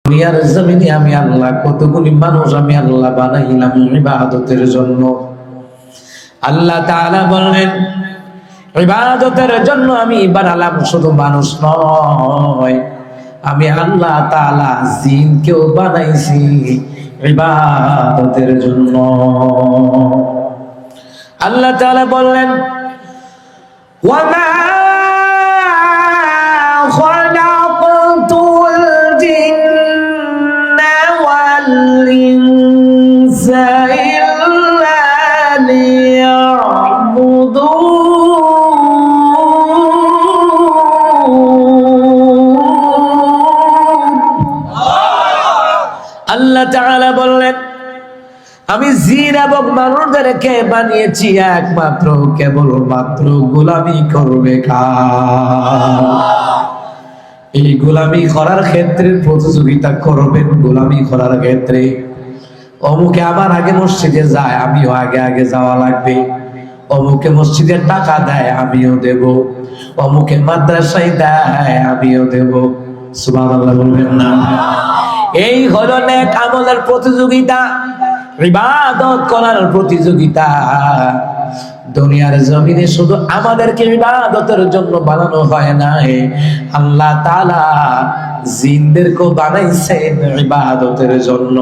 দুনিয়ার জমিনে আমি আল্লাহ কতগুলি মানুষ আমি আল্লাহ বানাইলাম ইবাদতের জন্য। আল্লাহ তাআলা বললেন ইবাদতের জন্য আমি বানালাম, শুধু মানুষ নয়, আমি আল্লাহ তাআলা জিনকেও বানাইছি ইবাদতের জন্য। আল্লাহ তাআলা বললেন ওয়ামা আল্লাহ তাআলা বললেন আমি জিন এবং মানুষদেরকে বানিয়েছি একমাত্র কেবলমাত্র গোলামি করবে কার। এই গোলামি করার ক্ষেত্রে প্রতিযোগিতা করবেন। গোলামি করার ক্ষেত্রে অমুকে আমার আগে মসজিদে যায়, আমিও আগে আগে যাওয়া লাগবে। অমুকে মসজিদের টাকা দেয়, আমিও দেব। অমুকে মাদ্রাসায় দেয়, আমিও দেব। সুবহানাল্লাহ বলবেন না? এই হলো নেক আমলের প্রতিযোগিতা, ইবাদত করার প্রতিযোগিতা। দুনিয়ার জমিনে শুধু আমাদেরকে ইবাদতের জন্য বানানো হয় নাই, আল্লাহ তাআলা জিনদেরকেও বানাইছেন ইবাদতের জন্য।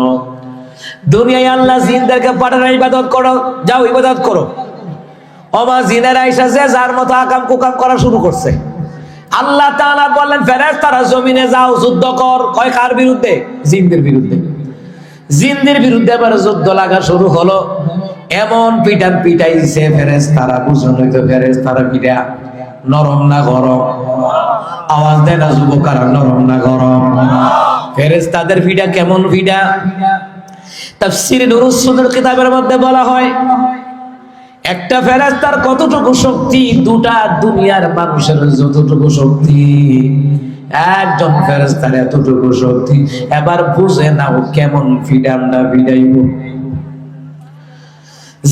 দুনিয়ায় আল্লাহ জিনদেরকে পাঠানো ইবাদত করো, যাও ইবাদত করো। ওমা জিনেরা এসেছে যার মতো আকাম কুকাম করা শুরু করছে। আল্লাহ তাআলা বললেন ফেরেশতারা জমিনে যাও যুদ্ধ কর। কয় কার বিরুদ্ধে? জিনদের বিরুদ্ধে। জিনদের বিরুদ্ধে আবার যুদ্ধ লাগা শুরু হলো। এমন পিটান পিটাইছে ফেরেশতারা, বুঝুনই তো ফেরেশতারা পিটা নরম না গরম? আওয়াজ দেয় না যুবকারা, নরম না গরম? ফেরেশতাদের পিটা কেমন পিটা? তাফসীরে নুরুস সুদুর কিতাবের মধ্যে বলা হয় একটা ফেরেশতার কতটুকু শক্তি, দুটা দুনিয়ার মানুষের যতটুকু শক্তি, একজন ফেরেশতার এতটুকু শক্তি। এবার বুঝে নাও কেমন ফিডান্ডা ফিডাইব।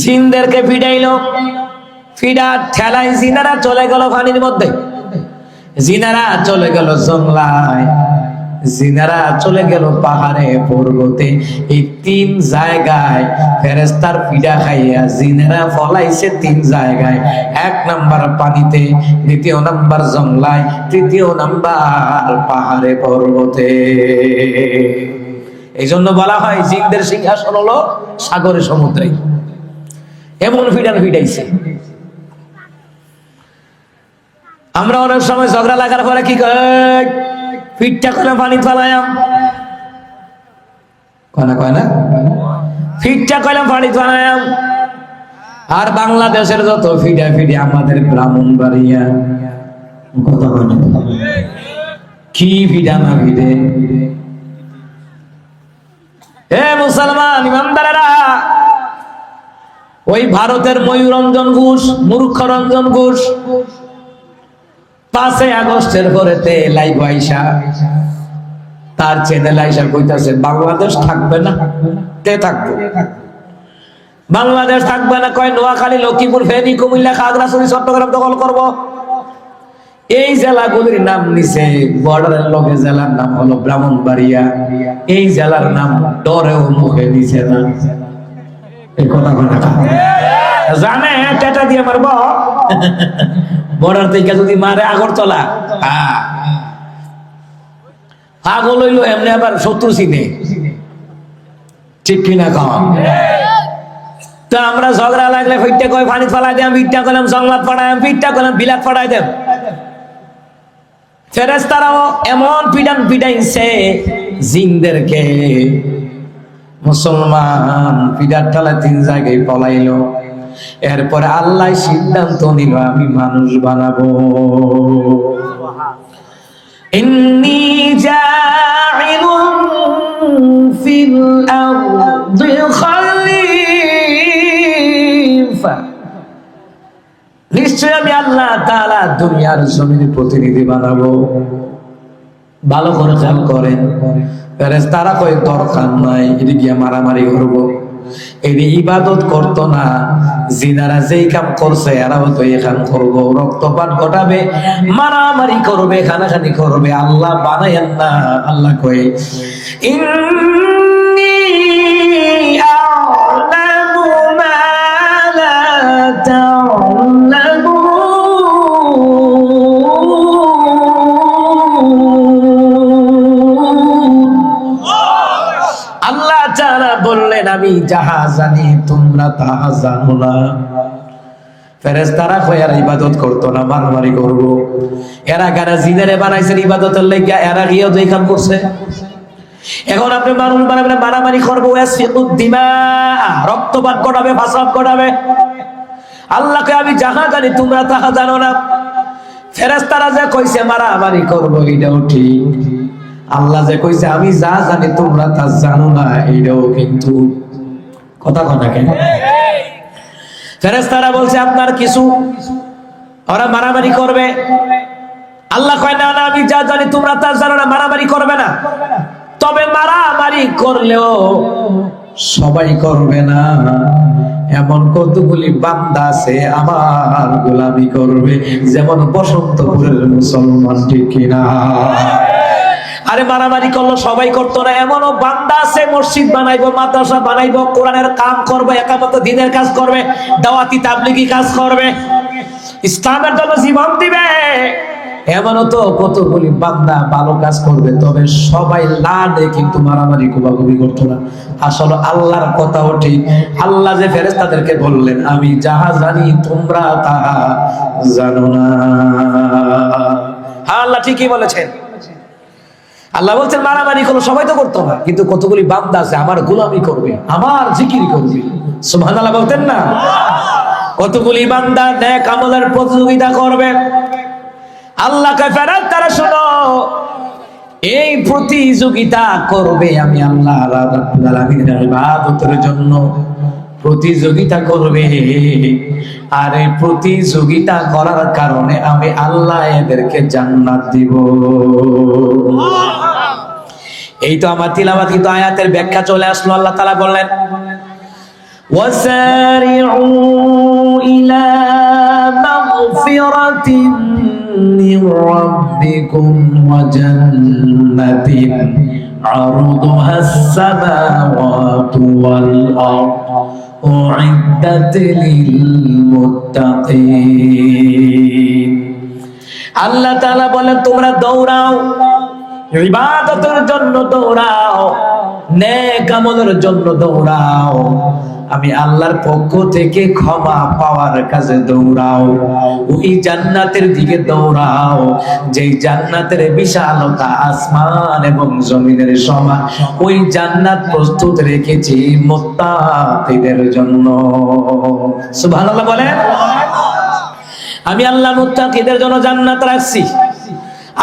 জিনদেরকে ফিডাইলো, ফিডা ঠেলাই জিনারা চলে গেল পানির মধ্যে, জিনারা চলে গেল জঙ্গলায়, জিনারা চলে গেল পাহাড়ে পর্বতে। এই তিন জায়গায় ফেরেশতার পিডা খাইয়া জিনারা ফলাইছে তিন জায়গায়। এক নাম্বার পানিতে, দ্বিতীয় নাম্বার জঙ্গলায়, তৃতীয় নাম্বার পাহাড়ে পর্বতে। এই জন্য বলা হয় জিনদের সিংহাসন হলো সাগরে সমুদ্রে। এমন ফিডান ফিডাইছে। আমরা অনেক সময় ঝগড়া লাগার পরে কি কয়, ফিটটা করলাম পানি ফালায়াম, কয় না ফিটটা করলাম পানি ফালায়াম। আর বাংলাদেশের যত ফিডা ফিডি আমাদের ব্রাহ্মণবাড়িয়া, কথা কয় না কি ফিডা না ফিডে। হে মুসলমান ইমানদারেরা, ওই ভারতের ময়ূরঞ্জন ঘোষ, মূর্খরঞ্জন ঘোষ 5 আগস্টের পরেতে লাইভ আইসা তার চ্যানেল আইসা কইতাছে বাংলাদেশ থাকবে না। কে থাকবে? বাংলাদেশ থাকবে না কয় নোয়াখালী, লক্ষ্মীপুর, ফেনী, কুমিল্লা, খাগড়াছড়ি, চট্টগ্রাম দখল করব। এই জেলাগুলির নাম নিছে বর্ডারের লগে, জেলার নাম হলো ব্রাহ্মণবাড়িয়া। এই জেলার নাম ডরেও মুখে দিছে না। এই কথা জানে টেটা দিয়ে মারব। বর্ডার থেকে যদি মারে আগরতলা, পাগল হইলো এমনি, আবার শত্রু চিনে, ঠিক কিনা কম? তো আমরা ঝগড়া লাগলে ফিটটা কয় পানি ফালাই দেম, ইটটা করলাম সংলাদ পড়াইম, পিঠটা করলাম বিলাত পড়াই দেম। ফেরেশতারাও এমন পিটান পিটাইছে জিনদেরকে। মুসলমান পিটার ঠালা 3 জায়গায় পলাইলো। এরপরে আল্লাহ সিদ্ধান্ত নিল আমি মানুষ বানাবো। ইন্নী জাইলুন ফিল আরদি খলিফা, নিশ্চয় আমি আল্লাহ তাআলা দুনিয়ার জমিনে প্রতিনিধি বানাবো। ভালো করে খেয়াল করেন, ফেরেশতারা কয় দরকার নাই, এদিকে গিয়ে মারামারি করবো। এই ইবাদত করতো না, জিনারা যেই কাম করছে এরাও তো এই কাম করবো, রক্তপাত ঘটাবে, মারামারি করবে, খানাখানি করবে। আল্লাহ বানায়েন না। আল্লাহ কয়ে ইন্নী আ'লামু মা লা তা'লামুন। আল্লাহ তাআলা বললেন আমি যাহা জানি তোমরা তাহা জানো না। ফেরেশতারা কয়ার ইবাদত করতো না, মারামারি করবো। এরা গানা জিনেরে বানাইছেন ইবাদতের লাইগা, এরা গিয়েও তো এই কাম করছে। এখন আপনি মানুষ বানাবেন, মারামারি করবো, দিমা, রক্তপাত ঘটাবে, ফাসাদ ঘটাবে। আল্লাহকে আমি যাহা জানি তোমরা তাহা জানো না। ফেরেশতারা যে কইছে মারামারি করবো এটাও ঠিক, আল্লাহ যে কইছে আমি যা জানি তোমরা তা জানো না এটাও কিন্তু কথা কথা কেন? ফেরেশতারা বলছে আপনার কিছু, ওরা মারামারি করবে। আল্লাহ কয় না না, আমি যা জানি তোমরা তা জানো না, মারামারি করবে না। তবে মারামারি করলেও সবাই করবে না, এমন কতগুলি বান্দা আছে আমার গোলামি করবে, যেমন বসন্তপুরের মুসলমান, ঠিক কিনা? আরে মারামারি করলো সবাই করতো না, এমনও বান্দা আছে মসজিদ বানাইবো, মাদ্রাসা বানাইবো, কোরআনের কাম করবে, একামত দ্বীনের কাজ করবে, দাওয়াতি তাবলীগি কাজ করবে, ইসলামের জন্য জীবন দিবে। এমনও তো কতগুলি বান্দা ভালো কাজ করবে, তবে সবাই লাডে কিন্তু মারামারি কোবাকুবি করতো না। আসলে আল্লাহর কথাও ঠিক। আল্লাহ যে ফেরেশতাদেরকে বললেন আমি যাহা জানি তোমরা তাহা জানো না। হ্যাঁ, আল্লাহ ঠিকই বলেছেন। আল্লাহ বলছেন মারামারি করলো সবাই তো করতো না, কিন্তু কতগুলি বান্দা আছে আমার গোলামি করবে, আমার জিকির করবে। সুবহানাল্লাহ বলতেন না? কতগুলি বান্দা নেক আমলের প্রতিযোগিতা করবে। আল্লাহকে ফেরেশতারা শোনো, এই প্রতিযোগিতা করবে আমি আল্লাহ রাব্বুল আলামিনের ইবাদতের জন্য প্রতিযোগিতা করবে। আর এই প্রতিযোগিতা করার কারণে আমি আল্লাহ এদেরকে জান্নাত দিব। এই তো আমার তিলাওয়াত কিন্তু আয়াতের ব্যাখ্যা চলে আসলো। আল্লাহ তাআলা বললেন ওয়াসারিউ ইলা মাগফিরাতিন মির রাব্বিকুম ওয়া জান্নাতিন আরদুহাস সামাওয়াতু ওয়াল আরদ উইদ্দাত লিল মুত্তাকিন। আল্লাহ তাআলা বলেন তোমরা দৌড়াও, ইবাদতের জন্য দৌড়াও, নেক আমলের জন্য দৌড়াও, আমি আল্লাহর পক্ষ থেকে ক্ষমা পাওয়ার কাজে দৌড়াও, ওই জান্নাতের দিকে দৌড়াও যেই জান্নাতের বিশালতা আসমান এবং জমিনের সমান। ওই জান্নাত প্রস্তুত রেখেছি মুত্তাকিদের জন্য। সুবহানাল্লাহ বলেন। আমি আল্লাহ মুত্তাকিদের জন্য জান্নাত রাখছি।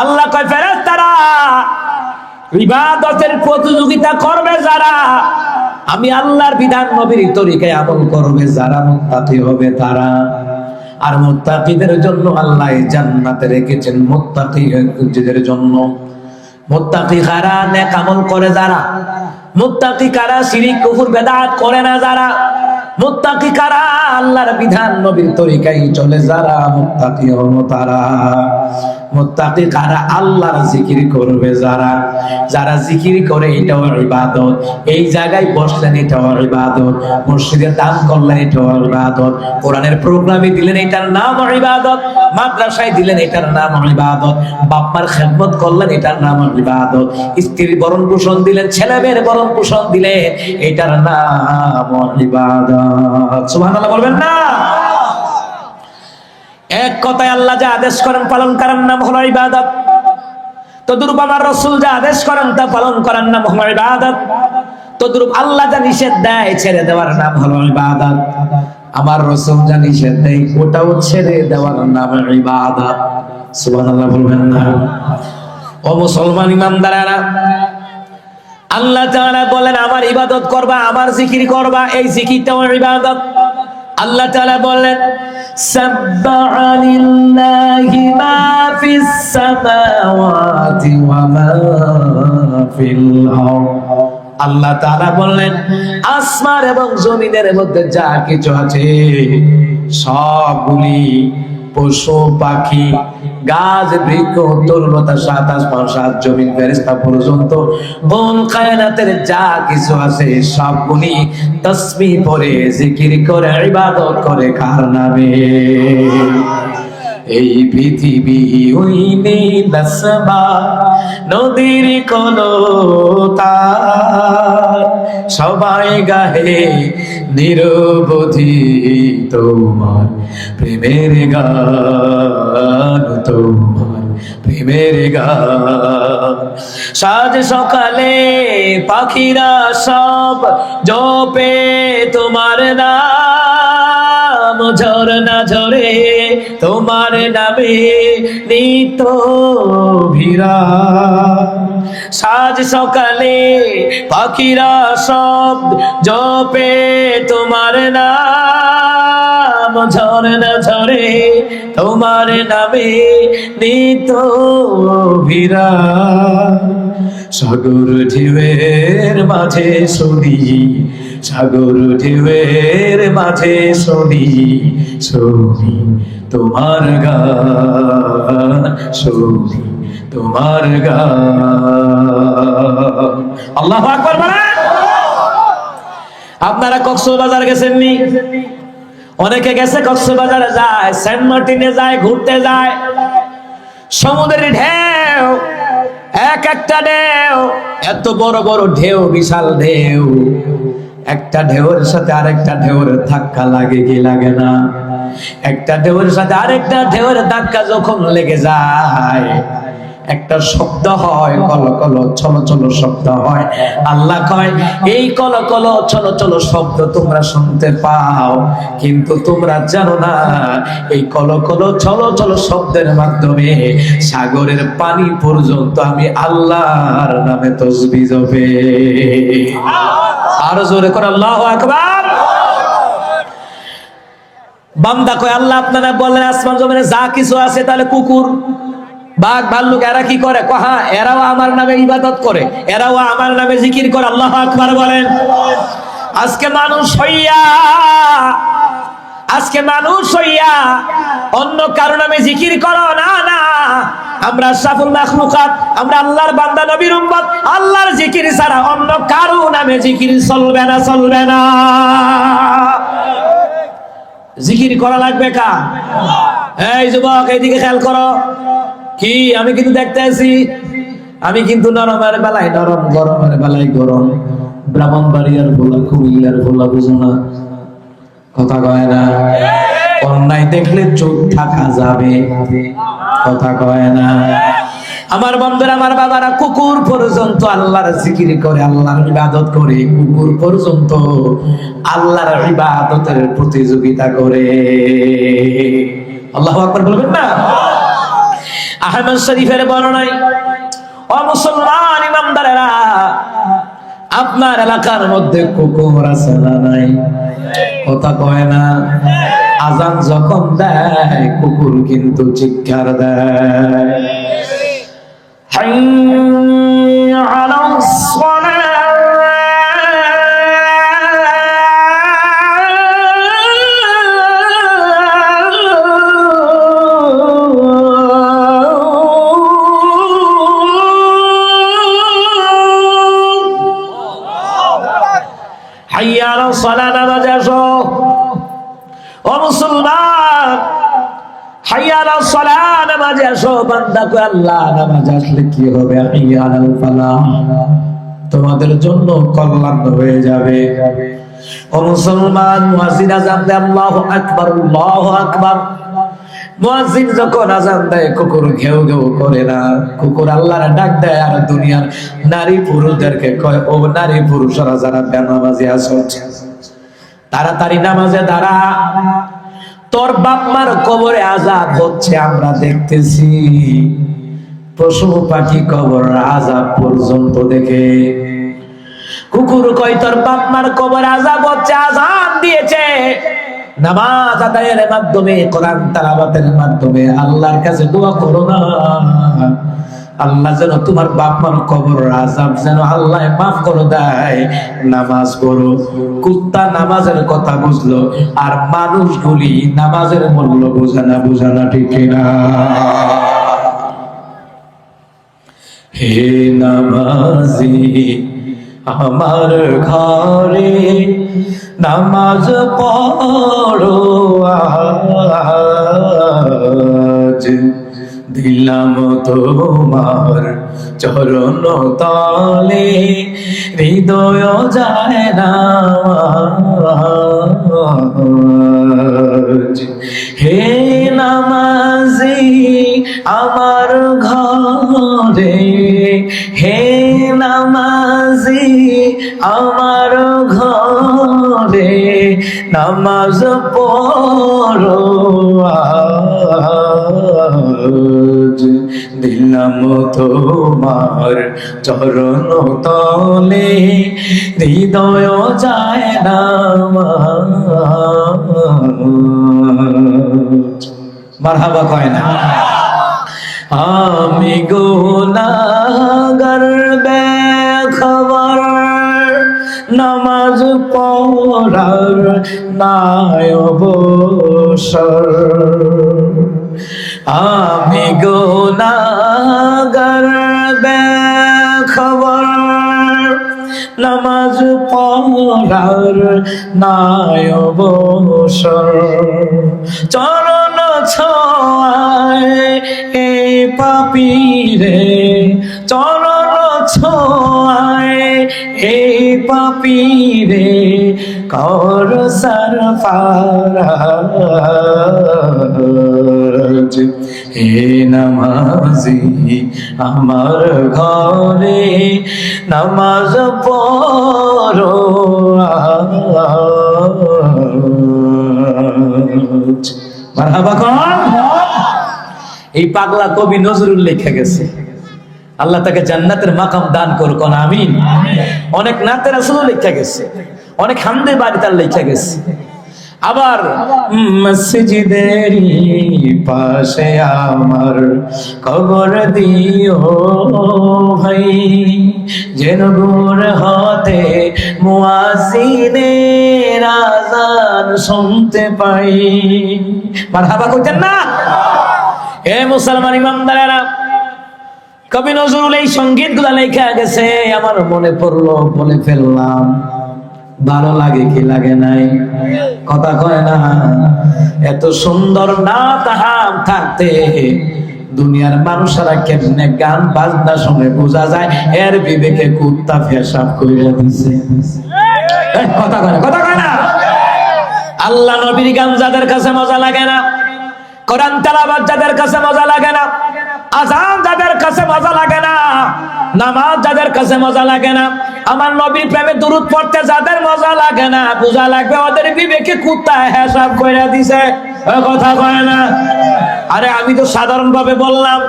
আল্লাহ কয় ফেরেশতারা ইবাদতের প্রতিযোগিতা করবে যারা, আমি আল্লাহর বিধান নবীর তরিকায় আমল করবে যারা, মুত্তাকি হবে তারা। আর মুত্তাকিদের জন্য আল্লাহ জান্নাতে রেখেছেন মুত্তাকিদের জন্য। মুত্তাকি কারা? নেক আমল করে যারা। মুত্তাকি কারা? শিরক কুফর বেদাত করে না যারা। মুত্তাকি কারা? আল্লাহর বিধান নবীর তরিকায় চলে যারা, মুত্তাকি হলো তারা। মুত্তাকি কারা? আল্লাহর জিকির করবে যারা। যারা জিকির করে এটাও ইবাদত। এই জায়গায় বসলেন এটাও ইবাদত। মসজিদে দান করলেন এটাও ইবাদত। কোরআনের প্রোগ্রামে দিলেন এটার নাম ইবাদত। মাদ্রাসায় দিলেন এটার নাম ইবাদত। বাপ-মার খেদমত করলেন এটার নাম ইবাদত। স্ত্রীর ভরণ পোষণ দিলেন, ছেলেমেয়ের ভরণ পোষণ দিলেন, এটার নাম ইবাদত। সুবহানাল্লাহ বলবেন না? এক কথায় আল্লাহ যা আদেশ করেন পালন করার নাম হলো ইবাদত। তদ্রূপ আমার রাসূল যা আদেশ করেন তা পালন করার নাম হলো ইবাদত। তদ্রূপ আল্লাহ যা নিষেধ দেয় ছেড়ে দেওয়ার নাম হলো ইবাদত। আমার রাসূল যা নিষেধ দেয় ওটাও ছেড়ে দেওয়ার নাম ইবাদত। সুবহানাল্লাহ বলবেন না? ও মুসলমান ইমানদারেরা, আল্লাহ তাআলা বলেন আমার ইবাদত করবা, আমার জিকির করবা, এই জিকিরটাও ইবাদত। আল্লাহ তাআলা বলেন সাব্বাহা লিল্লাহি মা ফিস সামাওয়াতি ওয়া মা ফিল আরদ আল্লাহ তাআলা বললেন আসমান এবং জমিনের মধ্যে যা কিছু আছে সবগুলি পশু পাখি গাছ বৃক্ষ তরুলতা সাত আসমান সাত জমিন ফেরেশতা পর্যন্ত কোন কায়নাতের যা কিছু আছে সবগুলি তাসবিহ পড়ে জিকির করে ইবাদত করে কার নামে? এই পৃথিবী ওই নীল আসমান নদীর কলতান সবাই গাহে নিরবধি তোমার প্রেমের গান, তোমার প্রেমের গান। সাজ সকালে পাখিরা সব জপে তোমার নাম, ঝরনা ঝরে তোমার নামে নিত ভিড়া। সাজ সকালে পাখিরা সব জপে তোমার নাম, ঝরনা ঝরে তোমার নামে নিত ভিড়া। সাগর ঢেউয়ের মাঝে শুনি, সাগর ঢেউয়ের মাঝে শুনি, শুনি তোমার গান, শুনি তোমার গান। আল্লাহু আকবার বলেন। আপনারা কক্সবাজার গেছেননি? অনেকে গেছে কক্সবাজারে, যায় সেন্ট মার্টিনে যায়, ঘুরতে যায়। সমুদ্রের ঢেউ, এক একটা ঢেউ এত বড় বড় ঢেউ, বিশাল ঢেউ। একটা ঢেউয়ের সাথে আরেকটা ঢেউয়ের ধাক্কা লাগে কি লাগে না? একটা ঢেউয়ের সাথে আরেকটা ঢেউয়ের ধাক্কা যখন লেগে যায় একটা শব্দ হয়, কলকল ছলছল শব্দ হয়। আল্লাহ কয় এই কলকল ছলছল শব্দ তোমরা শুনতে পাও, কিন্তু তোমরা জানো না এই কলকল ছলছল শব্দের মাধ্যমে সাগরের পানি পর্যন্ত আমি আল্লাহর নামে তাসবিহ জপে। আর জোরে করে আল্লাহু আকবার। বান্দা কয় আল্লাহ আপনারা বলেন আসমান জমিনে যা কিছু আছে, তাহলে কুকুর বাঘ ভাল্লুক এরা কি করে? কহা এরাও আমার নামে ইবাদত করে, এরাও আমার নামে জিকির করে। আল্লাহু আকবার বলেন। আজকে মানুষ হইয়া অন্য কারো নামে জিকির করো না, না আমরা আশরাফুল মাখলুকাত, আমরা আল্লাহর বান্দা নবীর উম্মত। আল্লাহর জিকির ছাড়া অন্য কারো নামে জিকির চলবে না, চলবে না। জিকির করা লাগবে কা? এই যুবক এইদিকে খেয়াল করো। কি আমি কিন্তু দেখতে আছি, আমি কিন্তু নরমের বেলায় নরম, গরমের বেলায় গরম। ব্রাহ্মণবাড়িয়ার ভোলা, কুমিল্লার ভোলা বুঝো না, কথা কয় না। অন্যায় দেখলে চোখ থাকা যাবে, কথা কয় না। আমার বন্ধুরা, আমার বাবারা, কুকুর পর্যন্ত আল্লাহর জিকির করে, আল্লাহর ইবাদত করে। কুকুর পর্যন্ত আল্লাহর ইবাদতের প্রতিযোগিতা করে। আল্লাহু আকবার বলবেন না? আহমদ শরীফের বর্ণনায়, ও মুসলমান ইমানদারেরা, আপনার এলাকার মধ্যে কুকুর আছে না নাই? কথা কয় না। আজান যখন দেয় কুকুর কিন্তু চিৎকার দেয়, হাইয়া আলাস সালাহ। নামাজে আসো ও মুসলমান, হাইয়া আলাস সালাহ, নামাজে আসো। বান্দা কয় আল্লাহ নামাজে আসলে কি হবে? হাইয়া আলাল ফালাহ, তোমাদের জন্য কল্যাণ হয়ে যাবে। ও মুসলমান, মুয়াজ্জিন আযান দেয়, আল্লাহু আকবার, আল্লাহু আকবার। মুয়াজ্জিন যখন আযান দেয় কুকুর ঘেউ ঘেউ করে না, কুকুর আল্লাহর ডাক দেয়। আর দুনিয়ার নারী পুরুষদেরকে কয়, ও নারী পুরুষরা যারা বেনামাজি আছো, তাড়াতাড়ি নামাজে দাঁড়া, তোর বাপ মার কবরে আযাব হচ্ছে আমরা দেখতেছি। পশু পাখি কবর আযাব পর্যন্ত দেখে। কুকুর কয় তোর বাপ মার কবরে আযাব হচ্ছে, আযান দিয়েছে। নামাজ আদায়ের মাধ্যমে, কোরআন তেলাওয়াতের মাধ্যমে আল্লাহর কাছে দোয়া করো না। আল্লাহ যেন তোমার বাপ মার কবর আযাব যেন আল্লাহ মাফ করে দেয়। নামাজ পড়ো। কুত্তা নামাজের কথা বুঝলো, আর মানুষগুলি নামাজের মূল্য বোঝে না, ঠিক কিনা? হে নামাজি আমার ঘরে নামাজ পড়ো আজ, দিলাম তোমার চরণ তলে হৃদয় যায় না। হে নামাজি আমার ঘরে, হে নামাজি আমার ঘরে নামাজ পড়ো আজ, দিলাম তোমার চরণ তলে হৃদয় যায় না। মারহাবা কয় না? আমি গুনাহগার বেখবর, নামাজ পড়ার নাই অবসর। আমি গুনাহগার বেখবর, নামাজ পড়ার নাই অবসর। চরণ ছোঁয়ায় এই পাপীরে, চরণ ছোঁয়ায় এই পাপীরে কর সরফরাজ। হে নামাজি আমার ঘরে নামাজ পড়ো আজ। মারহাবা কোন? এই পাগলা কবি নজরুল লেখা গেছে, আল্লাহ তাকে জান্নাতের মাকাম দান করুক, আমিন। অনেক নাতে রাসূল লেখা গেছে, অনেক হামদে বাড়ি তার লেখা গেছে। আবার মসজিদেরই পাশে আমার কবর দিও ভাই, যেন ভোর হতে মুয়াজ্জিনের আযান শুনতে পাই। মারহাবা কইতেন না? এ মুসলমান ইমানদারেরা, কবি নজরুল এই সঙ্গীত গুলা লেখা গেছে, আমার মনে পড়লো বলে ফেললাম। ভালো লাগে কি লাগে নাই? কথা কয় না? এত সুন্দর না তাহাম থাকতে দুনিয়ার মানুষেরা কেমনে গান বাজনা শুনে বোঝা যায় এর বিবেকে কুত্তা পেশাব কইরা দিছে। কথা কয় না? কথা কয় না? আল্লাহ নবীর গান যাদের কাছে মজা লাগে না, কোরআন তেলাওয়াত যাদের কাছে মজা লাগে না, আযান যাদের কাছে মজা লাগে না, নামাজ যাদের কাছে মজা লাগে না, আমার নবীর প্রেমে দুরূদ পড়তে যাদের মজা লাগে না, বোঝা লাগবে ওদের বিবেকে কুত্তা হিসাব কইরা দিছে। কথা কয় না? আরে আমি তো সাধারণ ভাবে বললাম,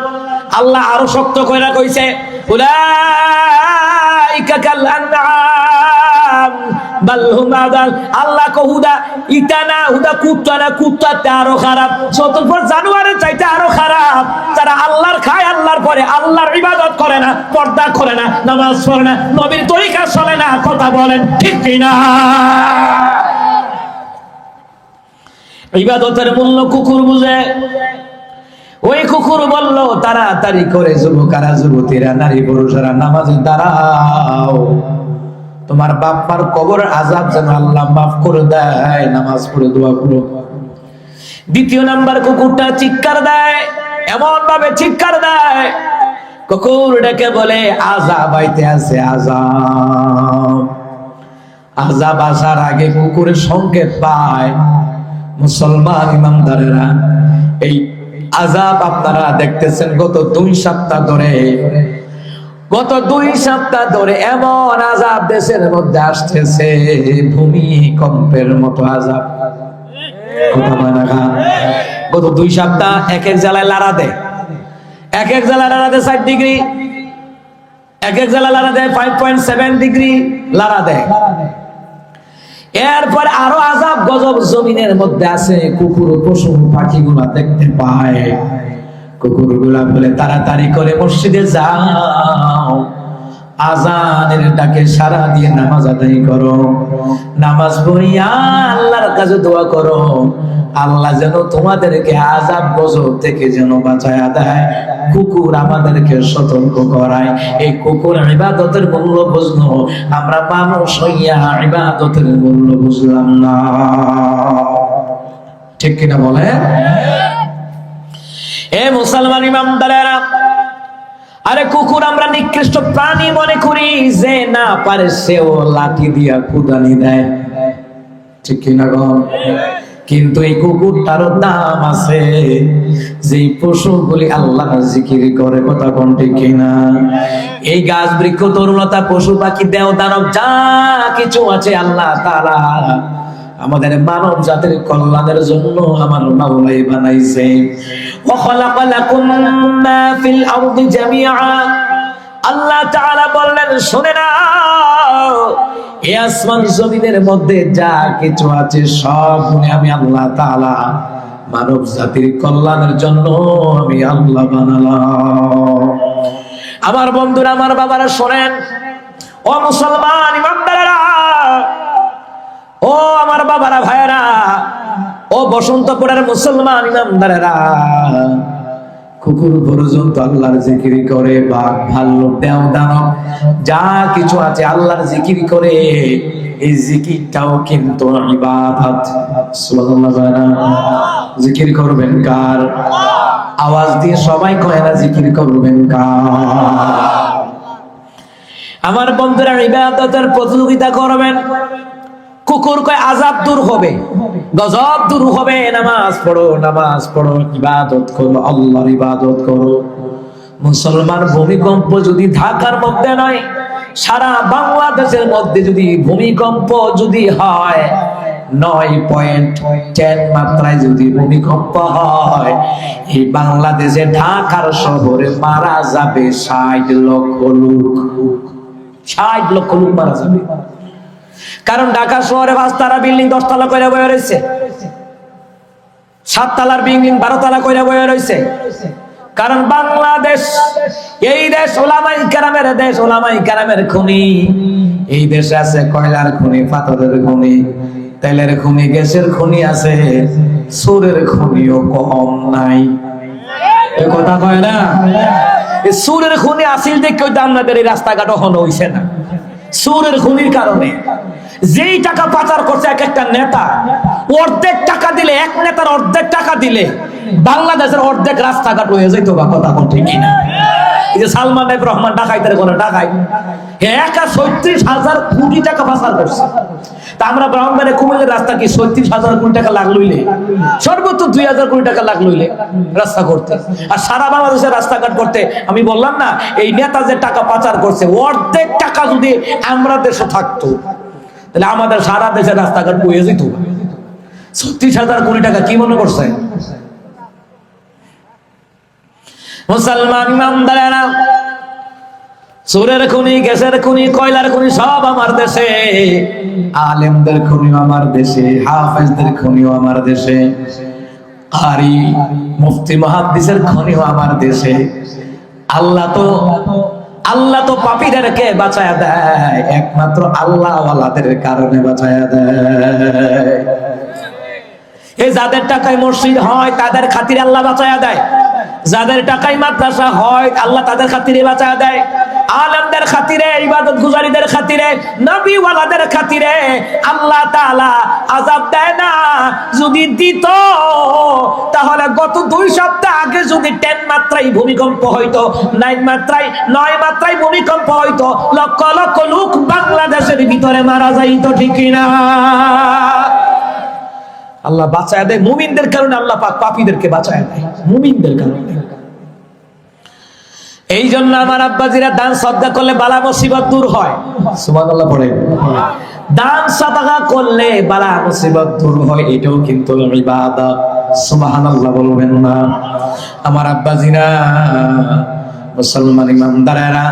আল্লাহ আরো শক্ত কইরা কইছে, উলাইকা কাল আনআম বাল হুম আদাল। আল্লাহ কহুদা ইটা না হুদা কুত্তা না, কুত্তাতে আরো খারাপ, চতুর্পর জানোয়ারের চাইতে আরো খারাপ। যারা আল্লাহর খায়, আল্লাহর পরে আল্লাহর ইবাদত করে না, পর্দা করে না, নামাজ পড়ে না, নবীর তরিকা চলে না। কথা বলেন ঠিক কিনা? ইবাদতের মূল্য কুকুর বুঝে। ওই কুকুর বলল, তাড়াতাড়ি করে যুবকেরা, যুবতীরা, নারী পুরুষেরা নামাজে দাঁড়াও, তোমার বাপ মার কবরের আযাব যেন আল্লাহ মাফ করে দেয়, নামাজ পড়ে দোয়া করো। দ্বিতীয় নাম্বার, কুকুরটা চিৎকার দেয়, এমন ভাবে চিৎকার দেয়, কুকুর ডেকে বলে আযাব আইতে আছে, আযাব। আযাব আসার আগে কুকুরের সংকেত পায়। মুসলমান ইমানদারেরা, এই আযাব আপনারা দেখতেছেন গত 2 সপ্তাহ ধরে, গত 2 সপ্তাহ ধরে এমন আযাব দেশের মধ্যে আসতেছে, ভূমিকম্পের মতো আযাব। কথা বলে না? গত 2 সপ্তাহ এক এক জেলায় লাড়া দেয়, এক এক জেলায় লাড়া দেয় 4 ডিগ্রি, এক এক জেলায় লাড়া দেয় 5.7 ডিগ্রি লাড়া দেয়। এরপরে আরো আযাব গজব জমিনের মধ্যে আছে, কুকুর পশু পাখিগুলা দেখতে পায়, কুকুরগুলা বলে তাড়াতাড়ি করে মসজিদে যাও, আজানের ডাকে সারা দিয়ে নামাজ আদায় করো, নামাজ পড়িয়া আল্লাহর কাছে দোয়া করো, আল্লাহ যেন তোমাদেরকে আযাব গজব থেকে যেন বাঁচায়া দেয়। কুকুর আমাদেরকে সতর্ক করায়। এই কুকুর ইবাদতের মূল্য বুঝলো, আমরা মানুষ হইয়া ইবাদতের মূল্য বুঝলাম না। ঠিক কিনা বলে? এ মুসলমান ইমানদারেরা, আরে কুকুর আমরা নিকৃষ্ট প্রাণী মনে করি, যে না পারে সেও লাঠি দিয়া কুদানি দেয়। ঠিক কিনা গো? কিন্তু এই কুকুরটারও দাম আছে। যে পশুগুলি আল্লাহর জিকির করে, কথা কোন ঠিক কিনা? এই গাছ বৃক্ষ তরুলতা পশু পাখি দেও দানব যা কিছু আছে, আল্লাহ তাআলা আমাদের মানব জাতির কল্যাণের জন্য আমার মাওলাই বানাইছে। ওয়া খালাকা লাকুম মা ফিল আরদি জামিআ, আল্লাহ তাআলা বললেন শুনে নাও, এই আসমান জমিনের মধ্যে যা কিছু আছে সব আমি আল্লাহ তাআলা মানব জাতির কল্যাণের জন্য আমি আল্লাহ বানালাম। আমার বন্ধুরা, আমার বাবারা শোনেন, ও মুসলমান ইমানদারেরা, ও আমার বাবারা ভাইয়েরা, ও বসন্তপুরের মুসলমান ইমানদারেরা, কুকুর পর্যন্ত আল্লাহর জিকির করে, বাঘ ভাল্লুক দেও দানব যা কিছু আছে আল্লাহর জিকির করে। এই জিকিরটাও কিন্তু ইবাদত। সুবহানাল্লাহ। জিকির করবেন কার? আওয়াজ দিয়ে সবাই কয় না জিকির করবেন কার? আমার বন্ধুরা, ইবাদতের প্রতিযোগিতা করবেন। কুকুর কয় আযাব দূর হবে, গজব দূর হবে, নামাজ পড়ো, নামাজ পড়ো, ইবাদত করো, আল্লাহর ইবাদত করো। মুসলমান, ভূমিকম্প যদি ঢাকার মধ্যে নয়, সারা বাংলাদেশের মধ্যে যদি ভূমিকম্প যদি হয়, 9.10 মাত্রায় যদি ভূমিকম্প হয়, এই বাংলাদেশে ঢাকার শহরে মারা যাবে 60 লক্ষ লোক। 60 লক্ষ লোক মারা যাবে। কারণ ঢাকা শহরে 5 তলা বিল্ডিং 10 তলা কইরা বয়ে রয়েছে, 7 তলার বিল্ডিং 12 তলা কইরা বয়ে রয়েছে। কারণ বাংলাদেশ এই দেশ উলামায়ে কেরামের দেশ, উলামায়ে কেরামের খনি। এই দেশে আছে কয়লার খনি, পাথরের খনি, তেলের খনি, গ্যাসের খনি আছে, সুরের খনিও কম নাই। এই কথা কয় না? এই সুরের খনি আসিল দেখে তো আমাদের এই রাস্তাঘাট হন হইছে না। সুরের খনির কারণে যেই টাকা পাচার করছে এক একটা নেতা, অর্ধেক টাকা দিলে, এক নেতার অর্ধেক টাকা দিলে বাংলাদেশের অর্ধেক রাস্তাঘাট হয়ে যেত। বা কথা কোন ঠিক না? এই যে সালমান এফ রহমান ডাকাইতের কোন ডাকাই একা 36,000 কোটি টাকা পাচার করছে। তা আমরা ব্রাহ্মণবাড়িয়া কুমিল্লার রাস্তা কি 36,000 কোটি টাকা লাগ লইলে, সর্বোচ্চ 2,000 কোটি টাকা লাগ লইলে রাস্তা করতে, আর সারা বাংলাদেশের রাস্তাঘাট করতে আমি বললাম না, এই নেতা যে টাকা পাচার করছে অর্ধেক টাকা যদি আমরা দেশে থাকতো তাহলে আমাদের সারা দেশের রাস্তাঘাট বয়ে যেত। 36,000 কোটি টাকা কি মনে করছে? মুসলমান ইমানদারেরা, সুরের খনি, গ্যাসের খনি, কয়লার খনি সব আমার দেশে, আলেমদের খনিও আমার দেশে, হাফেজদের খনিও আমার দেশে, কারি মুফতি মুহাদ্দিসের খনিও আমার দেশে। আল্লাহ তো পাপীদেরকে বাঁচায়া দেয়, একমাত্র আল্লাহ ওয়ালাদের কারণে বাঁচায়া দেয়। এই যাদের টাকায় মসজিদ হয় তাদের খাতিরে আল্লাহ বাঁচায়া দেয়, যাদের টাকায় মাদ্রাসা হয় আল্লাহ তাদের খাতিরে বাঁচায়া দেয়, আলেমদের খাতিরে, ইবাদত গুজারিদের খাতিরে, নবী ওয়ালাদের খাতিরে আল্লাহ তাআলা আযাব দেয় না। যদি দিত তাহলে গত 2 সপ্তাহ আগে যদি 10 মাত্রায় ভূমিকম্প হইতো, 9 মাত্রায় ভূমিকম্প হইতো, লক্ষ লক্ষ লোক বাংলাদেশের ভিতরে মারা যাইতো। ঠিক না? আল্লাহ বাঁচায় দেয় মুমিনদের কারণে, আল্লাহ পাক পাপীদেরকে বাঁচায় দেয় মুমিনদের কারণে। এই জন্য আমার আব্বাজিরা দান সাদকা করলে বালা মুসিবত দূর হয়। সুবহানাল্লাহ পড়ে। দান সাদকা করলে বালা মুসিবত দূর হয়, এটাও কিন্তু ইবাদত। সুবহানাল্লাহ বলবেন না? আমার আব্বাজিরা, মুসলমান ইমানদারেরা,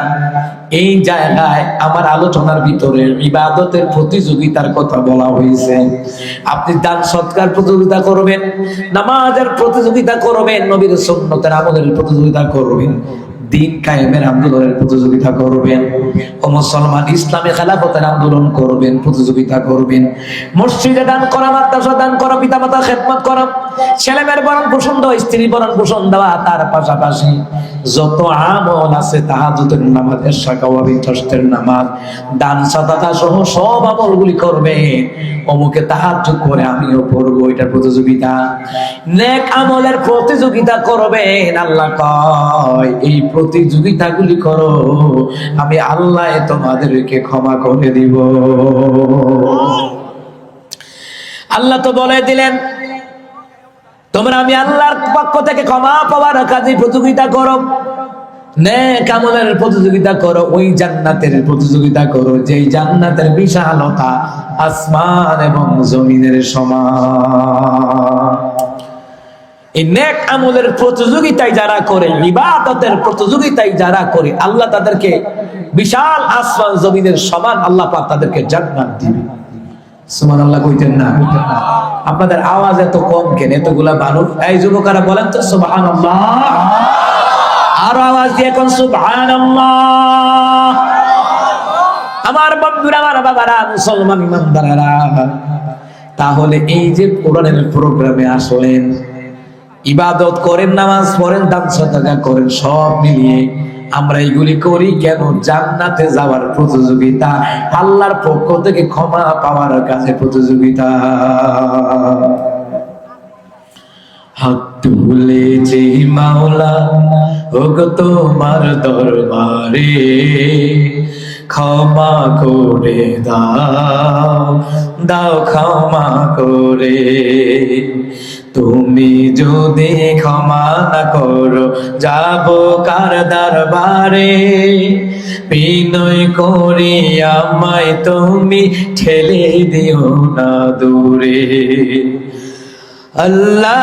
এই জায়গায় আমার আলোচনার ভিতরে ইবাদতের প্রতিযোগিতার কথা বলা হয়েছে। আপনি দান সৎকার প্রতিযোগিতা করবেন, নামাজের প্রতিযোগিতা করবেন, নবীর সুন্নতের আমলের প্রতিযোগিতা করবেন, দিন কায়েমের আন্দোলনের প্রতিযোগিতা করবেন, ও মুসলমান ইসলামী খেলাফতের আন্দোলন করবেন, প্রতিযোগিতা করবেন, মসজিদে দান করা, মাদ্রাসা দান করা, পিতামাতার খেদমত করা, ছেলেমেয়ের ভরণ পোষণ দেওয়া, স্ত্রী ভরণ পোষণ দেওয়া, তার পাশাপাশি যত আমল আছে তাহাজ্জুদের নামাজ, এশা কাওয়াবি তস্তের নামাজ, দান সাদাকা সহ সব আমলগুলি করবেন। অমুকে তাহাজ্জুদ করে আমিও পড়বো, এটার প্রতিযোগিতা। নেক আমলের প্রতিযোগিতা করবেন। আল্লাহ কয় এই প্রতিযোগিতাগুলি করো, আমি আল্লাহ তোমাদেরকে ক্ষমা করে দিব। আল্লাহ তো বলে দিলেন তোমরা আমি আল্লাহর পক্ষ থেকে ক্ষমা পাওয়ার কাজে প্রতিযোগিতা করো, নেক আমলের প্রতিযোগিতা করো, ওই জান্নাতের প্রতিযোগিতা করো যেই জান্নাতের বিশালতা আসমান এবং জমিনের সমান। এই নেক আমলের প্রতিযোগিতায় যারা করে, ইবাদতের প্রতিযোগিতায় যারা করে, আল্লাহ তাদেরকে বিশাল আসমান জমিনের সমান আল্লাহ পাক তাদেরকে জান্নাত দিবে। সুবহানাল্লাহ কইতেন না? আপনাদের আওয়াজ এত কম কেন? এতগুলা মানুষ। এই যুবকেরা বলেন তো সুবহানাল্লাহ। আরো আওয়াজ দিয়ে কোন সুবহানাল্লাহ। আমার বন্ধুরা, আমার বাবারা, মুসলমান ইমানদারেরা, তাহলে এই যে কোরআনের প্রোগ্রামে আসলেন, ইবাদত করেন, নামাজ পড়েন, দান সাদাকা করেন, সব মিলিয়ে আমরা এইগুলি করি কেন? জান্নাতে যাওয়ার প্রতিযোগিতা, আল্লাহর পক্ষ থেকে ক্ষমা পাওয়ার কাছে প্রতিযোগিতা। হাত তুলেছি মাওলা ওগো তোমার দরবারে, ক্ষমা করে দাও, দাও ক্ষমা করে। তুমি যদি ক্ষমা না করো যাব কার দরবারে, বিনয় করি আমায় তুমি ঠেলে দিও না দূরে। আল্লাহ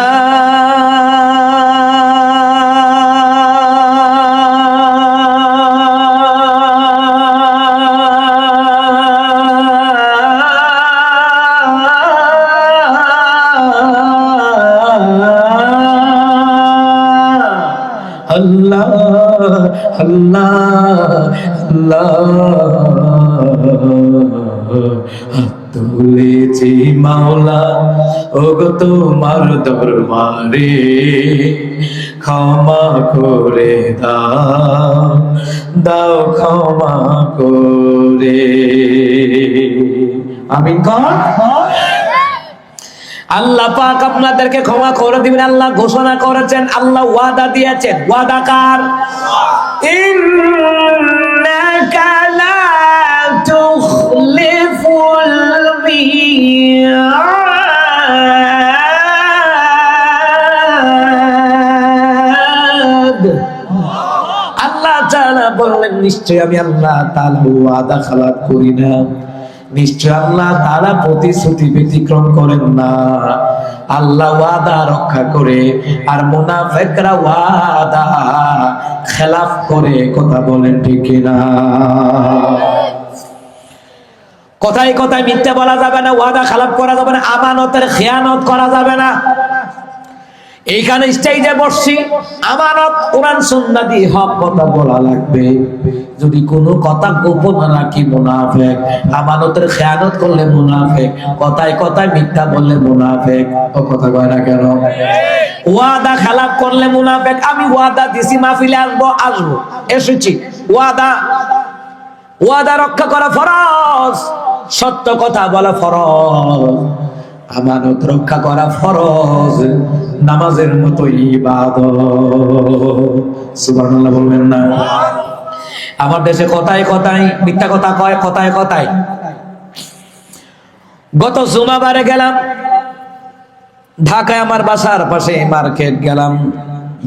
আল্লাহ আল্লাহ আল্লাহ, তুলেছি মাওলা ওগো তোমার দরবারে, ক্ষমা করে দাও, দাও ক্ষমা করে। আমিন কর। আল্লাহ পাক আপনাদেরকে ক্ষমা করে দিবেন। আল্লাহ ঘোষণা করেছেন, আল্লাহ ওয়াদা দিয়েছেন। ওয়াদা কার? ইন্নাকা লা তুখলিফুল মিয়াদ। আল্লাহ তাআলা বললেন, নিশ্চয় আমি আল্লাহ তাআলা ওয়াদা খেলাপ করি না, নিশ্চয় আল্লাহ তাআলা প্রতিশ্রুতি ব্যতিক্রম করেন না। আল্লাহ ওয়াদা রক্ষা করে, আর মুনাফিকরা ওয়াদা খেলাফ করে। কথা বলেন ঠিক কিনা? কথায় কথায় মিথ্যা বলা যাবে না, ওয়াদা খেলাফ করা যাবে না, আমানতের খেয়ানত করা যাবে না। এইখানে স্টেজে বসছি, আমানত কোরআন সুন্নাহ দিয়ে হক কথা বলা লাগবে। যদি কোনো কথা গোপন রাখি মুনাফিক, আমানতের খেয়ানত করলে মুনাফিক, কথায় কথায় মিথ্যা বললে মুনাফিক। ও কথা কয় না কেন? ওয়াদা খেলাপ করলে মুনাফিক। আমি ওয়াদা দিছি মাহফিলে আসবো, আসবো, এসেছি। ওয়াদা রক্ষা করা ফরজ, সত্য কথা বলা ফরজ, আমানত রক্ষা করা ফরজ, নামাজের মতো ইবাদত। সুবহানাল্লাহ বলবেন না? আমার দেশে কথায় কথায় মিথ্যা কথা কয়, কথায় কথায়। গত জুমাবারে গেলাম ঢাকায়, আমার বাসার পাশে মার্কেট গেলাম,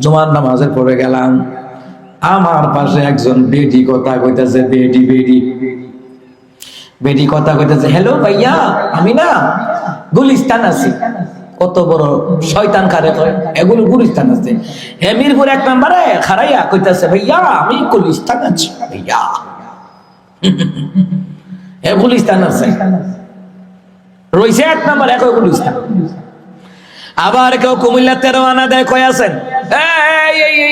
জুমার নামাজের পরে গেলাম। আমার পাশে একজন বেডি কথা কইতেছে, বেডি বেডি বেডি কথা কইতেছে, হ্যালো ভাইয়া, আমি না গুলিস্তান আছি। কত বড় শয়তান কারে কয়, এগুলো গুলিস্তান আছে। হে মিরপুর 1 নম্বরে খারাইয়া কইতাছে, ভাইয়া আমি গুলিস্তান আছি ভাইয়া। এ গুলিস্তান আছে রইছে 1 নাম্বার একই গুলিস্তান। আবার কেউ কুমিল্লা 13 আনা দেয় কয় আছেন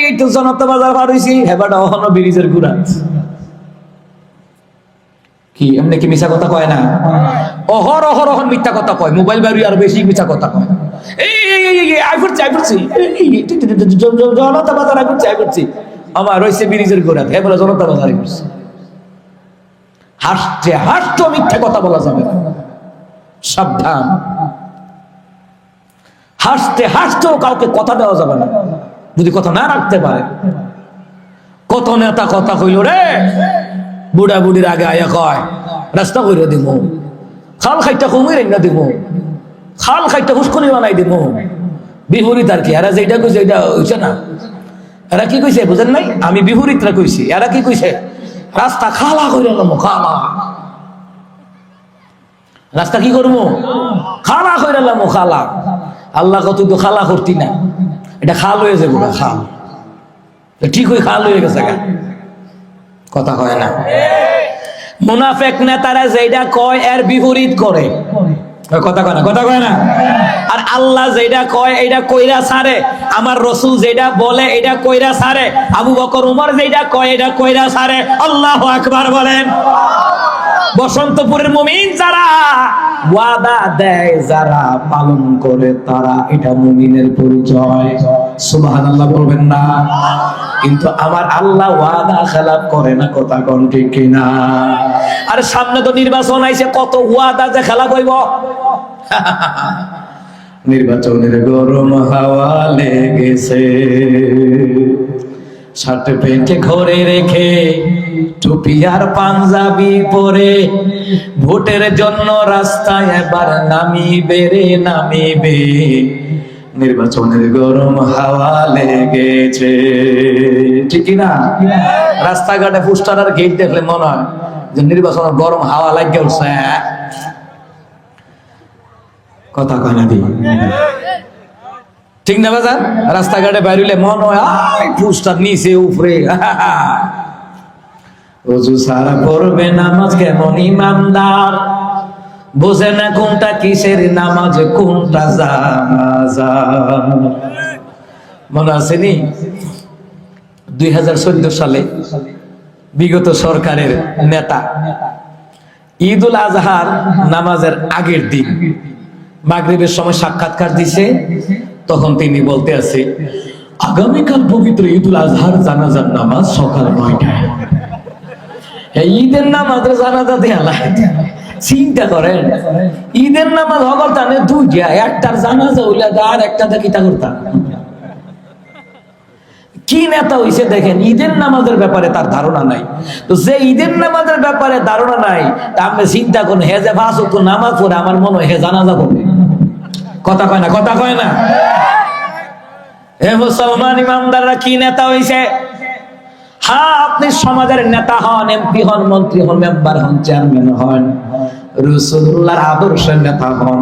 এই তো জনতা বাজার পার হইছি হেবাটা অহনো ব্রিজের গুড়া কি এমনি কি মিছা কথা কয় না? অহরহ মিথ্যা কথা কয়, মোবাইল বাড়ি আর বেশি মিথ্যা কথা কয়। জনতা বাজার আইফুরছি আমার রয়েছে ব্রিজের গোড়াতে, হ্যাঁ বলে জনতা বাজার আইফুরছি। হাসতে হাসতে মিথ্যা কথা বলা যাবে না, সাবধান। হাসতে হাসতেও কাউকে কথা দেওয়া যাবে না, যদি কথা না রাখতে পারে। কত নেতা কথা কইল রে, বুড়া বুড়ির আগে আয়া কয় রাস্তা কইরা দিব, খাল খাইটা কমিয়ে না দিব, খাল খাইটা হুস্কনি বানাই দিব। বিপরীত আর কি, এরা যেটা কইছে এটা হইছে না। এরা কি কইছে বুঝেন নাই? আমি বিপরীতরা কইছি। এরা কি কইছে? রাস্তা খালা কইরা লম, খালা রাস্তা কি করবো? খালা কইরা লম, খালা। আল্লাহ কত তো খালা করতি না, এটা খাল হয়ে যাবো না, খাল ঠিক হয়ে খাল হয়ে গেছে। কথা কয় না। মুনাফিক নেতারা যেটা কয় এর বিপরীত করে, কথা কয় না, কথা কয় না। আর আল্লাহ যেটা কয় এটা কইরা ছাড়ে, আমার রসুল যেটা বলে এটা কইরা ছাড়ে, আবু বকর উমর যেটা কয় এটা কইরা ছাড়ে। আল্লাহু আকবার বলেন। বসন্তপুরের মুমিন যারা, ওয়াদা দেয় যারা, পালন করে তারা, এটা মুমিনের পরিচয়। সুবহানাল্লাহ বলবেন না? কিন্তু আমার আল্লাহ ওয়াদা খেলাপ করে না, কথা কোন ঠিক কিনা? আর সামনে তো নির্বাচন আইছে, কত ওয়াদা যে খেলাপ হইব। নির্বাচনের গরম হাওয়া লেগেছে, শার্ট প্যান্ট ঘরে রেখে টুপি আর পাঞ্জাবি পরে ভোটের জন্য রাস্তায় এবার নামিবে রে, নামিবে। নির্বাচনের গরম হাওয়া লেগেছে, ঠিক না? রাস্তাঘাটে পোস্টার আর গেট দেখলে মনে হয় যে নির্বাচনের গরম হাওয়া লাগে উঠছে। কথা কয় না দি, ঠিক না বাজার? রাস্তাঘাটে বাইরে মন হয় পোস্টার নিচে উপরে। ওযু সারা পড়বে নামাজ কেমন ইমানদার, বোঝে না কোনটা কিসের নামাজ কোনটা জানাজা। মনে আছে নি 2014 সালে বিগত সরকারের নেতা ঈদুল আজহার নামাজের আগের দিন মাগরিবের সময় সাক্ষাৎকার দিছে। তখন তিনি বলতে আছে, আগামীকাল পবিত্র ঈদুল আজহার জানাজার নামাজ সকাল 9টায়। ঈদের নামাজের জানাজা দেয়া লাগে, চিন্তা করেন। ঈদের নামাজ হগল টানে দুইটা, একটার জানাজা হইলে আর একটা কিতা করতাম। কি নেতা হইছে দেখেন, ঈদের নামাজের ব্যাপারে তার ধারণা নাই। তো যে ঈদের নামাজের ব্যাপারে ধারণা নাই, তা আপনি চিন্তা করেন হে যে 5 ওয়াক্ত নামাজ পড়ে, আমার মনে হয় হে জানাজা করবে। কথা কয় না, কথা কয় না। হে মুসলমান ইমানদাররা, কি নেতা হইছে? হ্যাঁ, আপনি সমাজের নেতা হন, এমপি হন, মন্ত্রী হন, মেম্বার হন, চেয়ারম্যান হন, রাসূলুল্লাহর আদর্শের নেতা হন,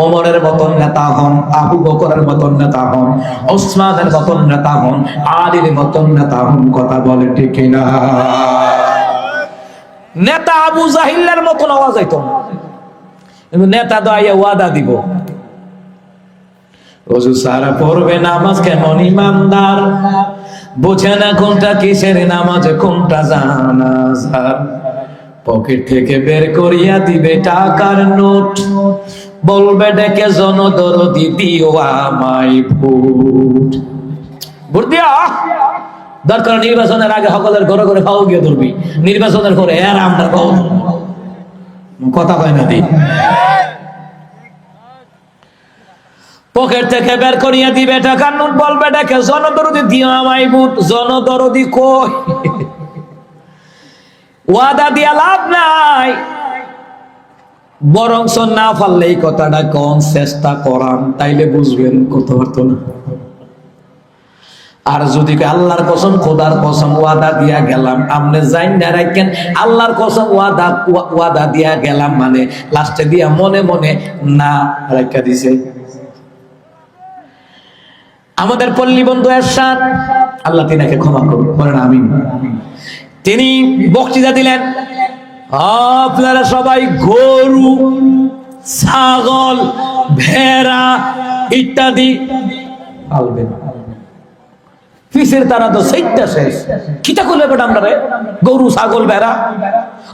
ওমরের মতন নেতা হন, আবু বকরের মতন নেতা হন, ওসমানের মতন নেতা হন, আলীর মতন নেতা হন। কথা বলে ঠিক কিনা? নেতা আবু জাহিলের মতন আওয়াজ হইতো না, কিন্তু নেতা তো আইয়া ওয়াদা দিব, ওযু সারা পড়বে নামাজ কেমন ইমানদার, বোঝে না কোনটা কিসের নামাজ কোনটা জানাজা। পকেট থেকে বের করিয়া দিবে টাকার নোট, বলবে ডেকে জনদরদি দিও আমায় ভোট। ভোট দিয়া দরকার নির্বাচনের আগে সকলের ঘরে ঘরে খাও গিয়ে ধরবি, নির্বাচনের পরে এর আমরা খাও। কথা কয় না দি, পকেট থেকে বের করিয়া দিবে টাকার নোট, বলবে ডেকে জনদরদি দিও আমায় ভোট। জনদরদি কই? ওয়াদা দিয়া লাভ নাই, বরং না পারলে এই কথাটা কোন চেষ্টা করান, তাইলে বুঝবেন কত পারতো না। আর যদি আল্লাহর কসম, খোদার কসম ওয়াদা দিয়া গেলাম, আপনি যাই না রাখেন আল্লাহর কসম ওয়াদা দিয়া গেলাম, মানে লাস্টে দিয়া মনে মনে না রাখা দিছে। আমাদের পল্লী বন্ধু এরশাদ, আল্লাহ তিনাকে ক্ষমা করুন, বলেন আমিন। তিনি বক্তৃতা দিলেন, আপনারা সবাই গরু, ছাগল, ভেড়া ইত্যাদি পালবেন। পিসের তারা তো সেইটা শেষ। কিটা করলে বেটা আমরা রে? গরু, ছাগল, ভেড়া।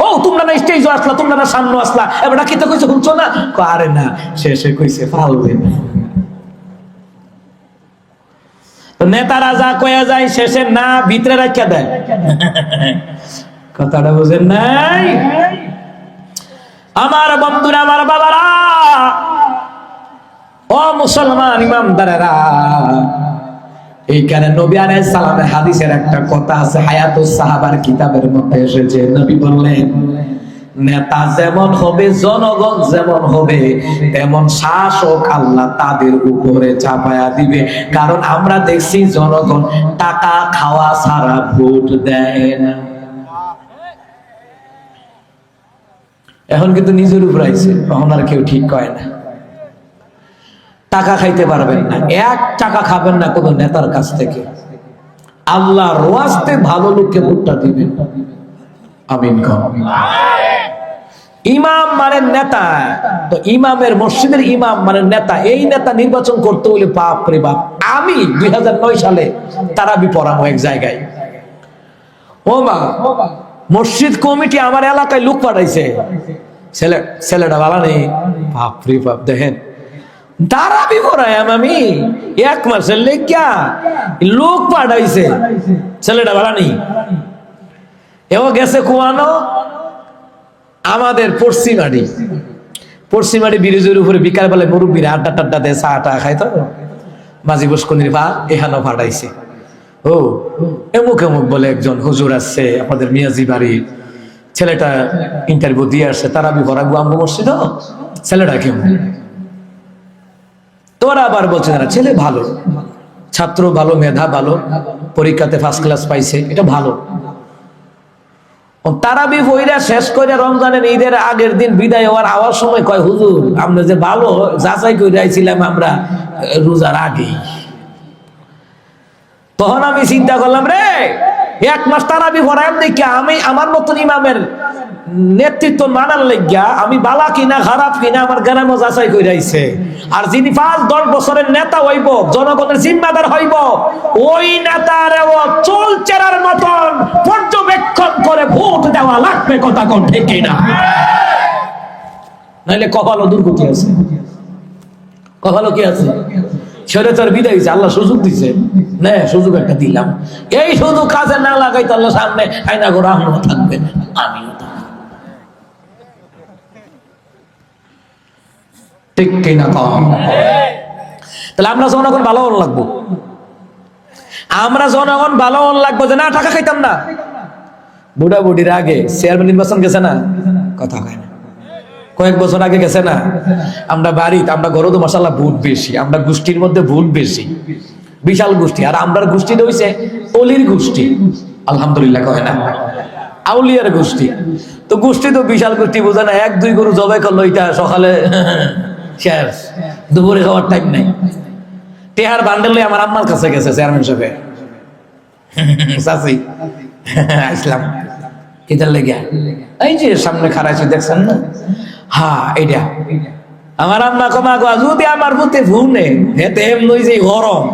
ও তোমরা না স্টেজ আসলা, তোমরা না সামনে আসলা, এবারটা কিটা কইছে শুনছো না? আরে না, শেষে কইছে পালবেন। নেতারা যা কয়া যায় শেষে না ভিতরে রাখিয়া দেয়। কথাটা বুঝেন নাই? আমার বন্ধুরা, আমার বাবারা, ও মুসলমান ইমামদারেরা, এইখানে নবী আলাইহিস সালামের হাদিসের একটা কথা আছে, হায়াতুস সাহাবার কিতাবের মধ্যে এসেছে। নবী বললেন, নেতা যেমন হবে, জনগণ যেমন হবে, তেমন শাসক আল্লাহ তাদের উপরে চাপায়া দিবে। কারণ আমরা দেখছি জনগণ টাকা খাওয়া ছাড়া ভোট দেয় না। এখন কিন্তু নিজের উপর আইছে, তখন আর কেউ ঠিক কয় না। টাকা খাইতে পারবেন না, 1 টাকা খাবেন না কোন নেতার কাছ থেকে। আল্লাহর ওয়াস্তে ভালো লোককে ভোটটা দিবেন। আমিন। ইমাম মানে নেতা, তো ইমামের মসজিদের ইমাম মানে নেতা। এই নেতা নির্বাচন করতে হলে বাপ রে বাপ। আমি 2009 সালে তারাবি পড়াবো এক জায়গায়। ও মা, মসজিদ কমিটি আমার এলাকায় লোক পাঠাইছে। ছেলেটা ভালো নেই, বাপ রে বাপ। দেখেন তারাবি পড়াইম আমি 1 মাসের লেগা, লোক পাঠাইছে, ছেলেটা ভালো নেই। এও গেছে কুয়ানো আমাদের পশ্চিমাড়ি ব্রিজের উপরে বিকাল বেলায় মুরব্বীরা আড্ডা টাড্ডা দেয়, চা টা খায়। তো মাঝি বসকনির পা এখানেও পাঠাইছে। ও এমুক এমুক বলে একজন হুজুর আসছে আপনাদের মিয়াজি বাড়ির, ছেলেটা ইন্টারভিউ দিয়ে আসছে, তারাবি পড়াবো আমগো মসজিদ। ছেলেটা কেমন? তোরা আবার বলছে না, ছেলে ভালো, ছাত্র ভালো, মেধা ভালো, পরীক্ষাতে ফার্স্ট ক্লাস পাইছে, এটা ভালো। তারাবি পইরা শেষ করে রমজানের ঈদের আগের দিন বিদায় হওয়ার সময় কয়, হুজুর আমরা যে ভালো যাচাই করে আইছিলাম আমরা রোজার আগেই। তখন আমি চিন্তা করলাম, রে 1 মাস তারাবি পড়াইম দেখি আমি আমার মতন ইমামের নেতৃত্ব মানার লাগিয়া আমি বালা কিনা খারাপ কিনা আমার গ্রামে যাচাই করে আইছে। আর যিনি 5-10 বছরের নেতা হইব, জনগণের জিম্মাদার হইব, ওই নেতার চুল চেরার মতন পর্যবেক্ষণ করে ভোট দেওয়া লাগবে। কথা কোন ঠিক কিনা? নাইলে কপালও দুর্গতি আছে। কপালও কি আছে? ছেড়ে তার বিদায় দিচ্ছে, আল্লাহ সুযোগ দিছে, না সুযোগ একটা দিলাম। এই সুযোগ কাজে না লাগাই তো আল্লাহ সামনে আইনা করে আমিও থাকবে, আমিও থাকবো। ঠিক কিনা? তাহলে আমরা জনগণ ভালো লাগবো, আমরা জনগণ ভালো লাগবো যে না টাকা খাইতাম না। বুড়া বুড়ির আগে চেয়ারম্যান নির্বাচন গেছে না, কথা হয় না, কয়েক বছর আগে গেছে না। আমরা বাড়িতে, আমরা ঘরে তো মাশাআল্লাহ ভোট বেশি, আমরা গোষ্ঠীর মধ্যে ভোট বেশি, বিশাল গোষ্ঠী। আর আমরা গোষ্ঠীটা হইছে অলির গোষ্ঠী, আলহামদুলিল্লাহ কয় না, আউলিয়ার গোষ্ঠী। তো গোষ্ঠী তো বিশাল গোষ্ঠী, বোঝে না, 1-2 গরু জবাই করলো, এটা সকালে শেষ, দুপুরে খাওয়ার টাইম নাই। টেহার বান্ডেল আমার আম্মার কাছে গেছে চেয়ারম্যান সাহেব, চাচি আসলাম কিতার লেগে, এই যে সামনে খারাইছি দেখছেন না, হ্যাঁ এইটা আমার আম্মা কমা গো, যদি আমার বুতে ভুনে হেতে এমনই যে গরম,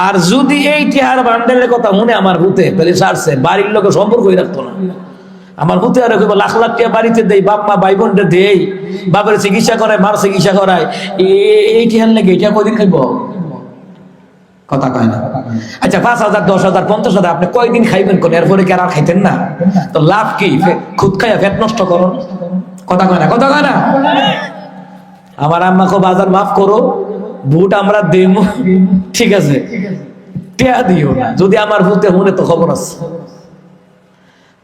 আর যদি এই টেহার বান্ডেলের কথা মনে আমার ভূতে তাহলে সারছে, বাড়ির লোকে সম্পর্ক হয়ে রাখতো না। আমার ভূতে আর লাখ লাখ টাকা বাড়িতে দেই, বাপ মা ভাই বোনটা দেই, বাপের চিকিৎসা করায়, মার চিকিৎসা করায়, এই টেহার লেগে এটা কদিন খাইব? কথা কয় না। আচ্ছা 5,000, 10,000, 50,000 আপনি কয়দিন খাইবেন কোন? এরপরে কি আর খাইতেন না? তো লাভ কি? খুদ খাইয়া পেট নষ্ট করুন। কথা কয় না, কথা কয় না। আমার আম্মাকে বাজার মাফ করো, ভোট আমরা দেব, ঠিক আছে, টেয়া দিও না। যদি আমার ভূতে মনে তো খবর আছে,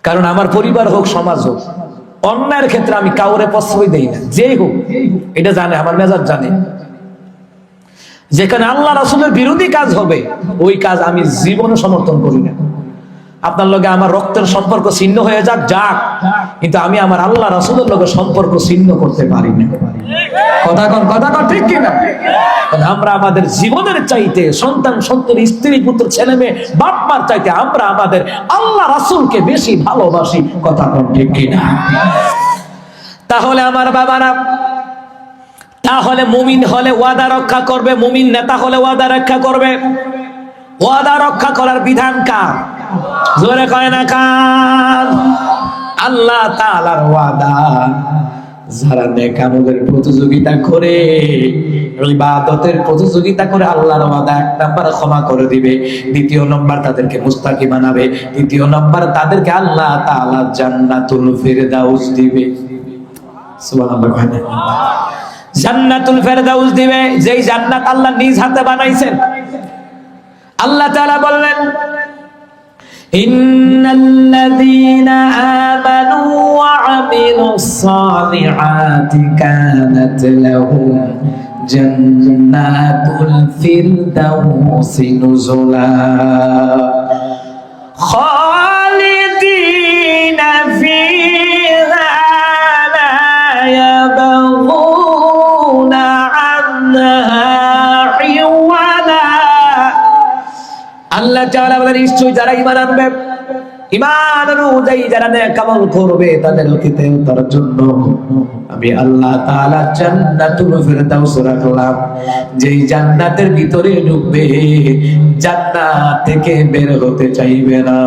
কারণ আমার পরিবার হোক, সমাজ হোক, অন্যায়ের ক্ষেত্রে আমি কাউরে প্রশ্রয় দেই না, যেই হোক, এটা জানে, আমার মেজাজ জানে। যেখানে আল্লাহ রাসূলের বিরোধী কাজ হবে, ওই কাজ আমি জীবনে সমর্থন করি না। আপনার লগে আমার রক্তের সম্পর্ক ছিন্ন হয়ে যাক যাক, কিন্তু আমি আমার আল্লাহ রাসূলের লগে সম্পর্ক ছিন্ন করতে পারি না। কথা কন ঠিক কিনা? আমরা আমাদের জীবনের চাইতে, সন্তান সন্তান স্ত্রী পুত্র ছেলে মেয়ে বাপ মার চাইতে আমরা আমাদের আল্লাহ রাসূলকে বেশি ভালোবাসি। কথা কন ঠিক কিনা? তাহলে আমার বাবারা, তাহলে মুমিন হলে ওয়াদা রক্ষা করবে, মুমিন নেতা হলে ওয়াদা রক্ষা করবে। ওয়াদা রক্ষা করার বিধান কার? জোরে কয় না কার? আল্লাহ তাআলার ওয়াদা। যারা নেক আমলের প্রতিযোগিতা করে, ইবাদতের প্রতিযোগিতা করে, আল্লাহর ওয়াদা 1 নাম্বার ক্ষমা করে দিবে, 2 নাম্বার তাদেরকে মুস্তাকি বানাবে, 3 নাম্বার তাদেরকে আল্লাহ তাআলা জান্নাতুল ফিরদাউস দিবে। সুবহানাল্লাহ। জান্নাতুল ফিরদাউস দিবে, যেই জান্নাত আল্লাহ নিজ হাতে বানাইছেন। আল্লাহ তাআলা বললেন, ইন্নাল্লাযীনা আমানু ওয়া আমিলুস সালিহাতি কানাত লাহুম জান্নাতুল ফিরদাউসি নুজুলা খালিদিনা ফিহা লা ইয়াবগুনা আনহা হিওয়ালা। আল্লাহ তাআলা বলেন, নিশ্চয়ই যারা ঈমান আনবে, ঈমান অনুযায়ী যারা নেক আমল করবে, তাদের অতীতে তার জন্য আমি আল্লাহ তাআলা জান্নাতুল ফিরদাউস রাখলাম, যেই জান্নাতের ভিতরে ঢুকবে, জান্নাত থেকে বের হতে চাইবে না।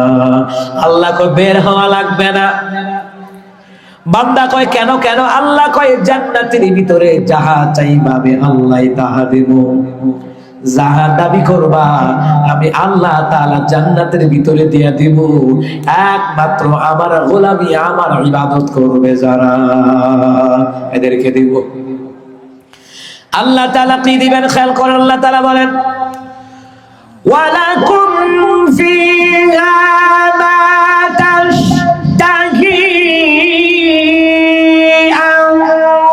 আল্লাহ কয় বের হওয়া লাগবে না। বান্দা কয় কেন? আল্লাহ কয় জান্নাতের ভিতরে যাহা চাইবা আমি আল্লাহ তাহা দেব। যাহা দাবি করবা আমি আল্লাহ তাআলা জান্নাতের ভিতরে দিয়া দিব, একমাত্র আমার গোলামি, আমার ইবাদত করবে যারা, এদেরকে দিব। আল্লাহ তাআলা কি দিবেন খেয়াল করেন। আল্লাহ তাআলা বলেন, ওয়ালাকুম ফিহা মা তাশতাহি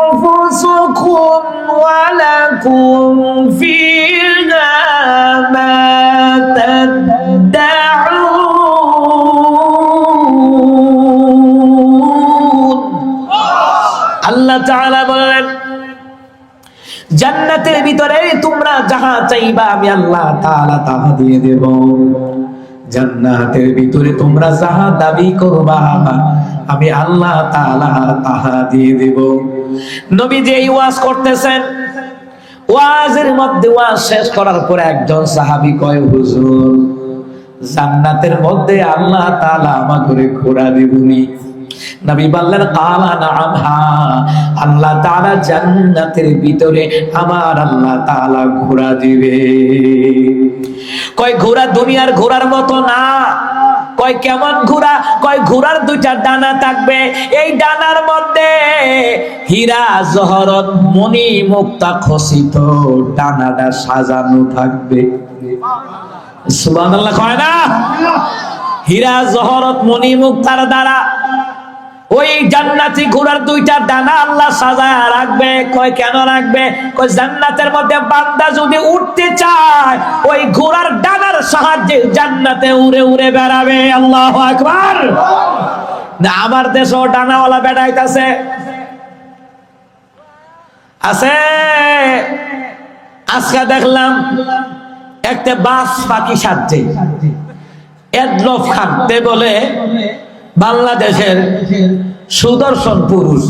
আনফুসুকুম ওয়ালাকুম ফিহা মা তাদউন। আল্লাহ তাআলা বলেন, জান্নাতের ভিতরে তোমরা যাহা চাইবা আমি আল্লাহ তাআলা তাহা দিয়ে দেব। জান্নাতের ভিতরে তোমরা যাহা দাবি করবা আমি আল্লাহ তাআলা তাহা দিয়ে দেব। নবী যে ওয়াজ করতেছেন, ওয়াজের মধ্যে ওয়াজ শেষ করার পরে একজন সাহাবী কয়, হুজুর জান্নাতের মধ্যে আল্লাহ তাআলা আমাকে ঘোড়া দিবনি? নবী বললেন, কালা নাম, হ্যাঁ, আল্লাহ তাআলা জান্নাতের ভিতরে আমার আল্লাহ তাআলা ঘোড়া দিবে। কয় ঘোড়া দুনিয়ার ঘোড়ার মতো না। কয় কেমন ঘোড়া? কয় ঘোড়ার 2টা ডানা থাকবে, এই ডানার মধ্যে হীরা জহরত মণি মুক্তা খচিত ডানাটা সাজানো থাকবে। সুবহানাল্লাহ কয় না? হীরা জহরত মণি মুক্তার দ্বারা ওই জান্নাতি ঘোড়ার 2টা ডানা আল্লাহ সাজায় রাখবে। কয় কেন রাখবে? কয় জান্নাতের মধ্যে বান্দা যদি উঠতে চায় ওই ঘোড়ার ডানার সাহায্যে জান্নাতে উড়ে উড়ে বেড়াবে। আল্লাহু আকবার। না আমার দেশও ডানাওয়ালা বেড়াইতেছে আছে। আজকে দেখলাম একটা বাস পাখি সাজছে, এডলফ খান বলে বাংলাদেশের সুদর্শন পুরুষ।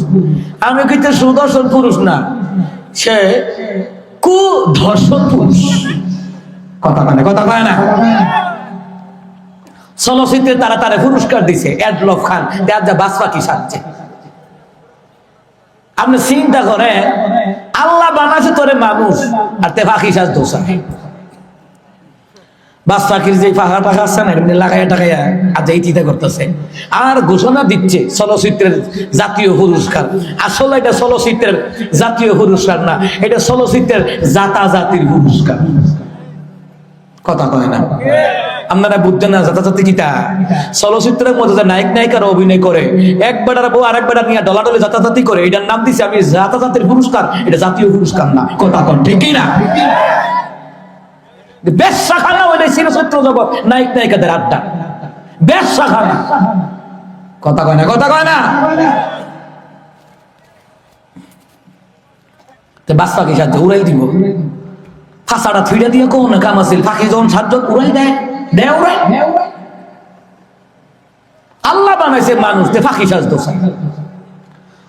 আমি কিন্তু সুদর্শন পুরুষ না, সে কুধর্ষণ পুরুষ। কথা কয় না। চলচ্চিত্রে তারা তারা পুরস্কার দিছে, এডলফ খান বাস পাখি সাজছে। আপনি চিন্তা করে, আল্লাহ বানাছে তোরে মানুষ আর তে পাখি সাজ দোষা। বাস পাখির যে পাখা পাখা আছে না, এমনি লাগাইয়া টাকাইয়া আজ এই চিন্তা করতেছে আর ঘোষণা দিচ্ছে চলচ্চিত্রের জাতীয় পুরস্কার। আসলে এটা চলচ্চিত্রের জাতীয় পুরস্কার না, এটা চলচ্চিত্রের জাতাজাতির পুরস্কার। কথা কয় না? আপনারা বুঝছেন না জাতাজাতি কিটা? চলচ্চিত্রের মধ্যে যে নায়ক নায়িকারা অভিনয় করে, এক বেটার বউ আরেক বেটার নিয়ে ডলাডলি জাতাজাতি করে, এটার নাম দিছি আমি জাতাজাতির পুরস্কার, এটা জাতীয় পুরস্কার না। কথা কন ঠিকই না? বেশ শাখানা ওই চলচ্চিত্র জগৎ নায়ক নায়িকাদের আড্ডা। ব্যবসাখানা। কথা কয় না, কথা কয় না। বাস পাখি সাহায্য উড়াই দিব, ফাঁসাটা থুইটা দিয়ে কোন কাম আছিল, পাখি যখন সাহায্য উড়াই দেয়, দেয় উড়াই। আল্লাহ বানাইছে মানুষ যে ফাঁকি সাজতো,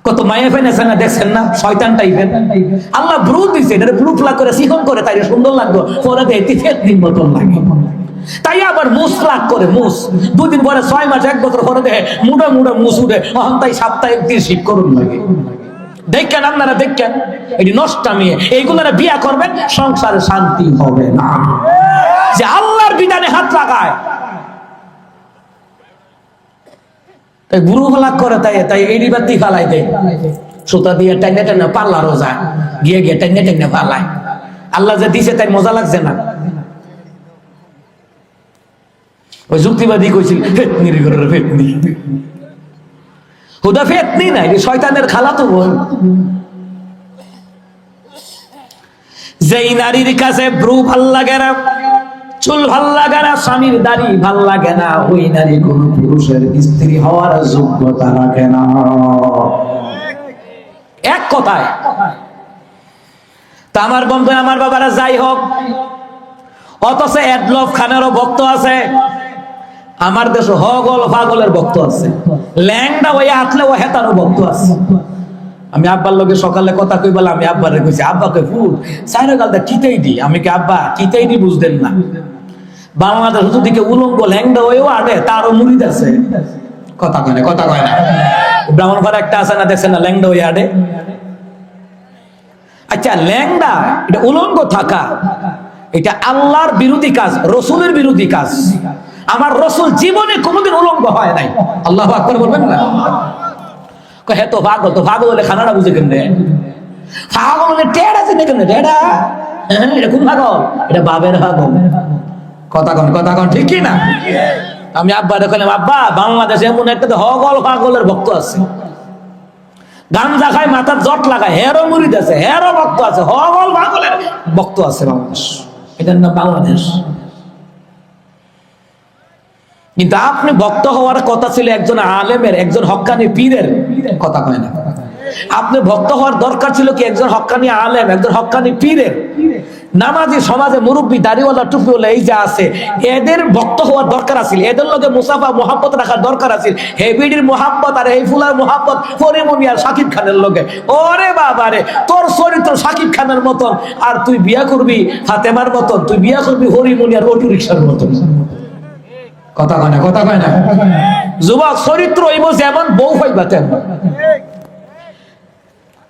কত মায়ে ফেনেছে না, দেখছেন না, শয়তান টাইপের। আল্লাহ ব্রু দিছে, এটা ব্লু ফ্লাগ করে চিকন করে, তাই সুন্দর লাগতো, পরে দেখতে ফেতনির মতন লাগে। তাই আবার মুস লাগ করে, মুস 2 দিন পরে 6 মাস 1 বছর পরে দেখে মুড়া মুড়া মুস উঠে, তখন তাই সপ্তাহে 1 দিন শীত করুন লাগে। দেখেন আপনারা, দেখেন এটি নষ্টামি, এইগুলারা বিয়া করবেন, সংসারে শান্তি হবে না। যে আল্লাহর বিধানে হাত লাগায় তাই গুরু হলাক করে, তাই এডি বাতি ফালাই দেয়, সুতা দিয়ে টাইনে টাইনে পাল্লারও যায়, গিয়ে গিয়ে টাইনে টাইনে পালায়। আল্লাহ যে দিছে তাই মজা লাগছে না। ওই যুক্তিবাদী কইছিল ফেতনি রে ঘরের ফেতনি, হুদা ফেতনি নাই, শয়তানের খালাতো বোন। যেই নারীর কাছে ব্রু ভাল লাগে না, চুল ভাল লাগে না, স্বামীর দাড়ি ভাল লাগে না, ওই নারী কোন পুরুষের স্ত্রী হওয়ার যোগ্যতা রাখে না। এক কথায় তা আমার বন্ধু, আমার বাবারা যাই হোক, অথচ এডলফ খানেরও ভক্ত আছে, আমার দেশে হগল পাগলের ভক্ত আছে, ল্যাংডা ওই আটলে ও হেতারও ভক্ত আছে। আমি আব্বার লোকে সকালে কথা কই বলে, আমি আব্বারে কইছি, আব্বাকে ফুট সাইরে গালটা কিতেই দি, আমি কি আব্বা কিতেই দি বুঝতেন না। বাংলাদেশ দিকে উলঙ্গ ল্যাংডা ওইও আটে, তারও মুরিদ আছে। কথা কয় না, কথা কয় না। ব্রাহ্মণপাড়া একটা আছে না, দেখছেন না, ল্যাংডা ওই আটে। আচ্ছা, ল্যাংডা এটা উলঙ্গ থাকা, এটা আল্লাহর বিরোধী কাজ, রসুলের বিরোধী কাজ। আমার রসুল জীবনে কোনোদিন উলঙ্গ হয় নাই। আল্লাহু আকবার বলবেন না? হ্যাঁ তো পাগল, তো পাগল হলে খানাটা বুঝে কেমনে? পাগল হলে টেড়া চিনে কেমনে? টেড়া, হ্যাঁ, এটা কোন পাগল? এটা বাবের পাগল। কথা কন, কথা কন, ঠিক কি না? আমি আব্বা দেখলাম, আব্বা বাংলাদেশে এমন একটা হগল পাগলের ভক্ত আছে, গাঞ্জা খায়, মাথার জট লাগায়, হেরো মুরিদ আছে, হেরো ভক্ত আছে, হগল পাগলের ভক্ত আছে বাংলাদেশ। এটার নাম বাংলাদেশ। কিন্তু আপনি ভক্ত হওয়ার কথা ছিল একজন আলেমের, একজন হক্কানি পীরের। কথা কয় না। আপনি ভক্ত হওয়ার দরকার ছিল কি একজন হক্কানি আলেম, একজন হক্কানি পীরের। নামাজি সমাজে মুরব্বী দাড়িওয়ালা টুপিওয়ালা এই যা আছে, এদের ভক্ত হওয়ার দরকার আছে, এদের লগে মুসাফা মোহাব্বত রাখার দরকার আছে। হেবিডির মোহাব্বত আর এই ফুলার মোহাব্বত পরিমনি আর শাকিব খানের লগে, ওরে বাবা রে, তোর চরিত্র শাকিব খানের মতন, আর তুই বিয়া করবি ফাতেমার মতন, তুই বিয়া করবি হরিমনি আর অটো রিক্সার মতন। কথা কয় না, কথা কয় না। যুবক, চরিত্র হইব যেমন, বউ হইবা তেমন।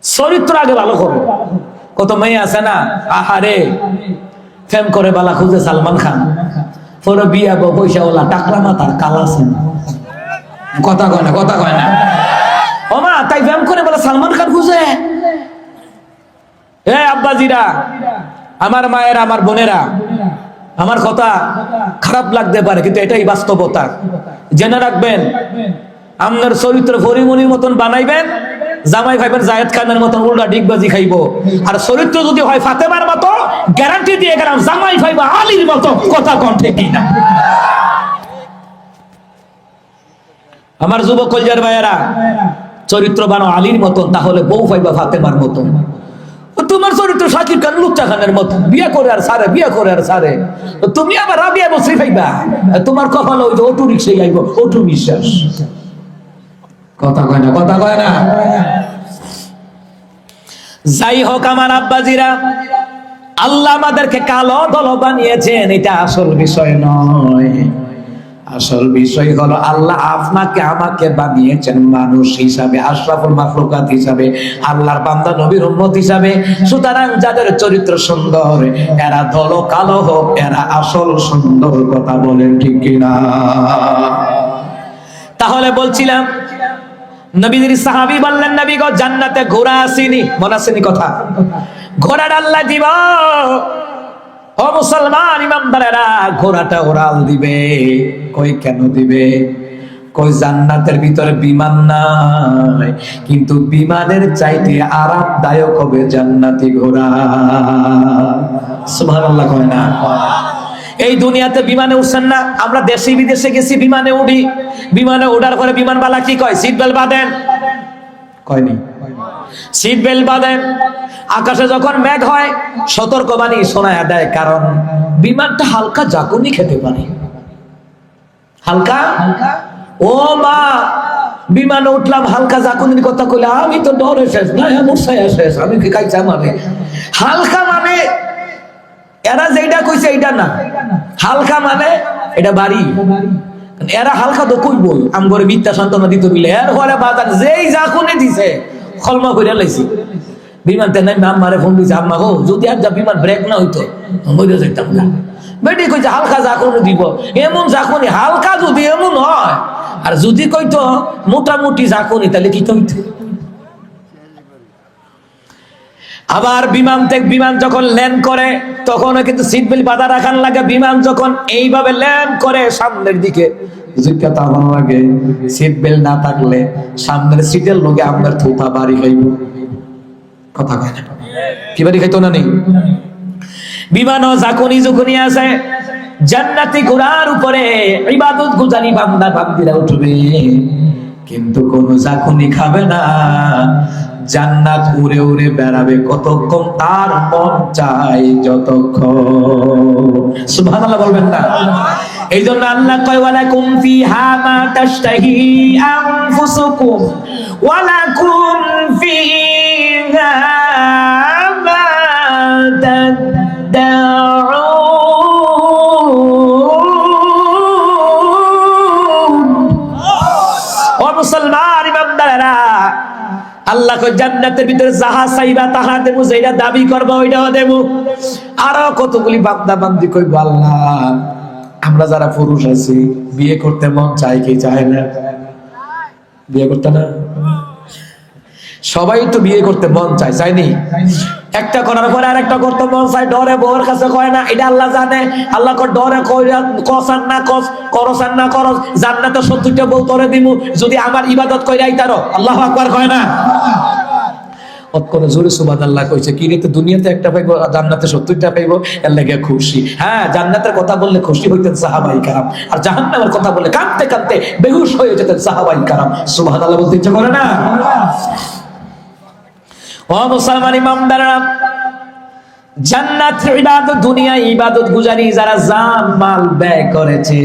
চরিত্র আগে ভালো করো। কত মেয়ে আছে না, আহারে ফেম করে বালা খুঁজে সালমান খান, পরে বিয়া বউ পয়সা ওলা টাকলা মাথার কালা আছে। কথা কয় না, কথা কয় না। ও মা, তাই ফেম করে বলে সালমান খান খুঁজে। এ আব্বাজিরা, আমার মায়েরা, আমার বোনেরা, আমার কথা খারাপ লাগতে পারে, কিন্তু এটাই বাস্তবতা। জেনে রাখবেন, আপনার চরিত্র ফরিমনির মতন বানাইবেন, জামাই ভাইবেন জায়েদ খানের মতন উল্টা ডিগবাজি খাইব। আর চরিত্র যদি হয় ফাতেমার মতো, গ্যারান্টি দিয়ে গেলাম জামাই ভাইবা আলীর মতো। কথা কোন ঠিক না? আমার যুবক কলজার ভাইয়েরা, চরিত্র বানো আলীর মতন, তাহলে বউ ভাইবা ফাতেমার মতন। তোমার চরিত্র শাকিব খান লুচ্চা খানের মতো, বিয়ে করে আর সারে, বিয়ে করে আর সারে। তুমি আবার রাবিয়া বসে ভাইবা, তোমার কপাল ওই যে অটো রিক্সায় আইব, অটো বিশ্বাস। কথা কয় না, কথা কয় না। যাই হোক আমার আব্বাজিরা, আল্লাহ আমাদেরকে কালো দল বানিয়েছেন, এটা আসল বিষয় নয়। আসল বিষয় হলো আল্লাহ আপনাকে আমাকে বানিয়েছেন মানুষ হিসাবে, আশরাফুল মাখলুকাত হিসাবে, আল্লাহর বান্দা নবীর উম্মত হিসাবে। সুতরাং যাদের চরিত্র সুন্দর, এরা দল কালো হোক, এরা আসল সুন্দর। কথা বলেন ঠিক কিনা? তাহলে বলছিলাম, নবীর সাহাবী বললেন, নবী গো, জান্নাতে ঘোড়া আসেনি, মনে আসেনি কথা? ঘোড়াটা আল্লাহ দিব। ও মুসলমান ইমানদারেরা, ঘোড়াটা ওরাল দিবে। কই কেন দিবে? কই জান্নাতের ভিতরে বিমান নাই, কিন্তু বিমানের চাইতে আরামদায়ক হবে জান্নাতি ঘোড়া। সুবহানাল্লাহ কয় না? এই দুনিয়াতে বিমানে উঠছেন না, আমরা দেশে বিদেশে গেছি বিমানে উঠি, বিমানে ওঠার পরে বিমানবালা কি কয়? সিট বেল্ট বাঁধেন, কয়নি? সিট বেল্ট বাঁধেন। আকাশে যখন মেঘ হয় সতর্কবাণী শোনায় দেয়, কারণ বিমানটা হালকা ঝাঁকুনি খেতে পারে। হালকা, ও মা বিমানে উঠলাম, হালকা ঝাঁকুনির কথা কইলে আমি তো ডরে শেষ, না মুসাইয়া শেষ, আমি কি কাইছা? মানে হালকা মানে এরা যেটা কইছে এইটা না, হালকা মানে এটা বাড়ি। এরা হালকা তো কইবো আমগরে মিথ্যা সান্ত্বনা দিতে বিলে, এর পরে বাজার যেই ঝাঁকুনি দিছে খলমা কইরা লাইছি। বিমানতে নাই আম্মারে ফোন দিছে, আম্মা গো যদি আর যা বিমান ব্রেক না হইতো মরে যাইতাম না। বেটি কইছে হালকা ঝাঁকুনি দিব, এমন ঝাঁকুনি হালকা যদি এমন হয়, আর যদি কইতো মোটামুটি ঝাঁকুনি তাহলে কি হইতো? আবার বিমান যখন ল্যান্ড করে তখন কিন্তু সিট বেল্ট বাঁধা রাখার লাগে। বিমান যখন এইভাবে ল্যান্ড করে সামনের দিকে ঝুঁকা তখন লাগে, সিট বেল্ট না থাকলে সামনের সিটের লোকে আপনার থুপা বাড়ি খাইব। কথা কয় না? কি বাড়ি খাইতো না? নেই বিমানও ঝাঁকুনি আছে। জান্নাতি ঘোড়ার উপরে ইবাদত গুজারি বান্দা বান্দিরা উঠবে, কিন্তু কোন ঝাঁকুনি খাবে না। জান্নাত উড়ে উড়ে বেড়াবে কতক্ষণ তার মন চাই যতক্ষণ। সুবহানাল্লাহ বলবেন না? এই জন্য আল্লাহ কয় ওয়ালাকুম ফিহা মা তাশতাহি আনফুসুকুম ওয়ালাকুম ফিহা মা ও মুসলমান ইমানদারেরা, আল্লাহ কয় জান্নাতের ভিতরে যাহা চাইবা তাহা দেবো, যেটা দাবি করবা ওইটাও দেবো। আরো কতগুলি বান্দা বান্দি কইব আল্লাহ আমরা যারা পুরুষ আছি বিয়ে করতে মন চায় কি চায় না? বিয়ে করতে না? সবাই তো বিয়ে করতে মন চায়, চাইনি? একটা করার পরে আরেকটা করতে মন চায়, ডরে বউর কাছে কয় না, এটা আল্লাহ জানে। আল্লাহ কয় ডরে কসান না করসান না করস, জান্নাতে 70টা বউ তোরে দিমু যদি আমার ইবাদত কইরা আইতারো। আল্লাহু আকবার কয় না? অতক্ষণ জোরে সুবহানাল্লাহ কইছে। কি রে, তো দুনিয়াতে একটা পাইবো, জান্নাতে 70টা পাইবো, এর লাগে খুশি। হ্যাঁ, জান্নাতের কথা বললে খুশি হইতেন সাহাবায়ে কেরাম, আর জাহান্নামের কথা বললে কাঁদতে কাঁদতে বেহুশ হয়ে যেতেন সাহাবায়ে কেরাম। সুবহানাল্লাহ বলতে ইচ্ছা করে না? ও মুসলমান ইমানদাররা, জান্নাত ইবাদত, দুনিয়া ইবাদত গুজারি যারা জান মাল ব্যয় করেছে,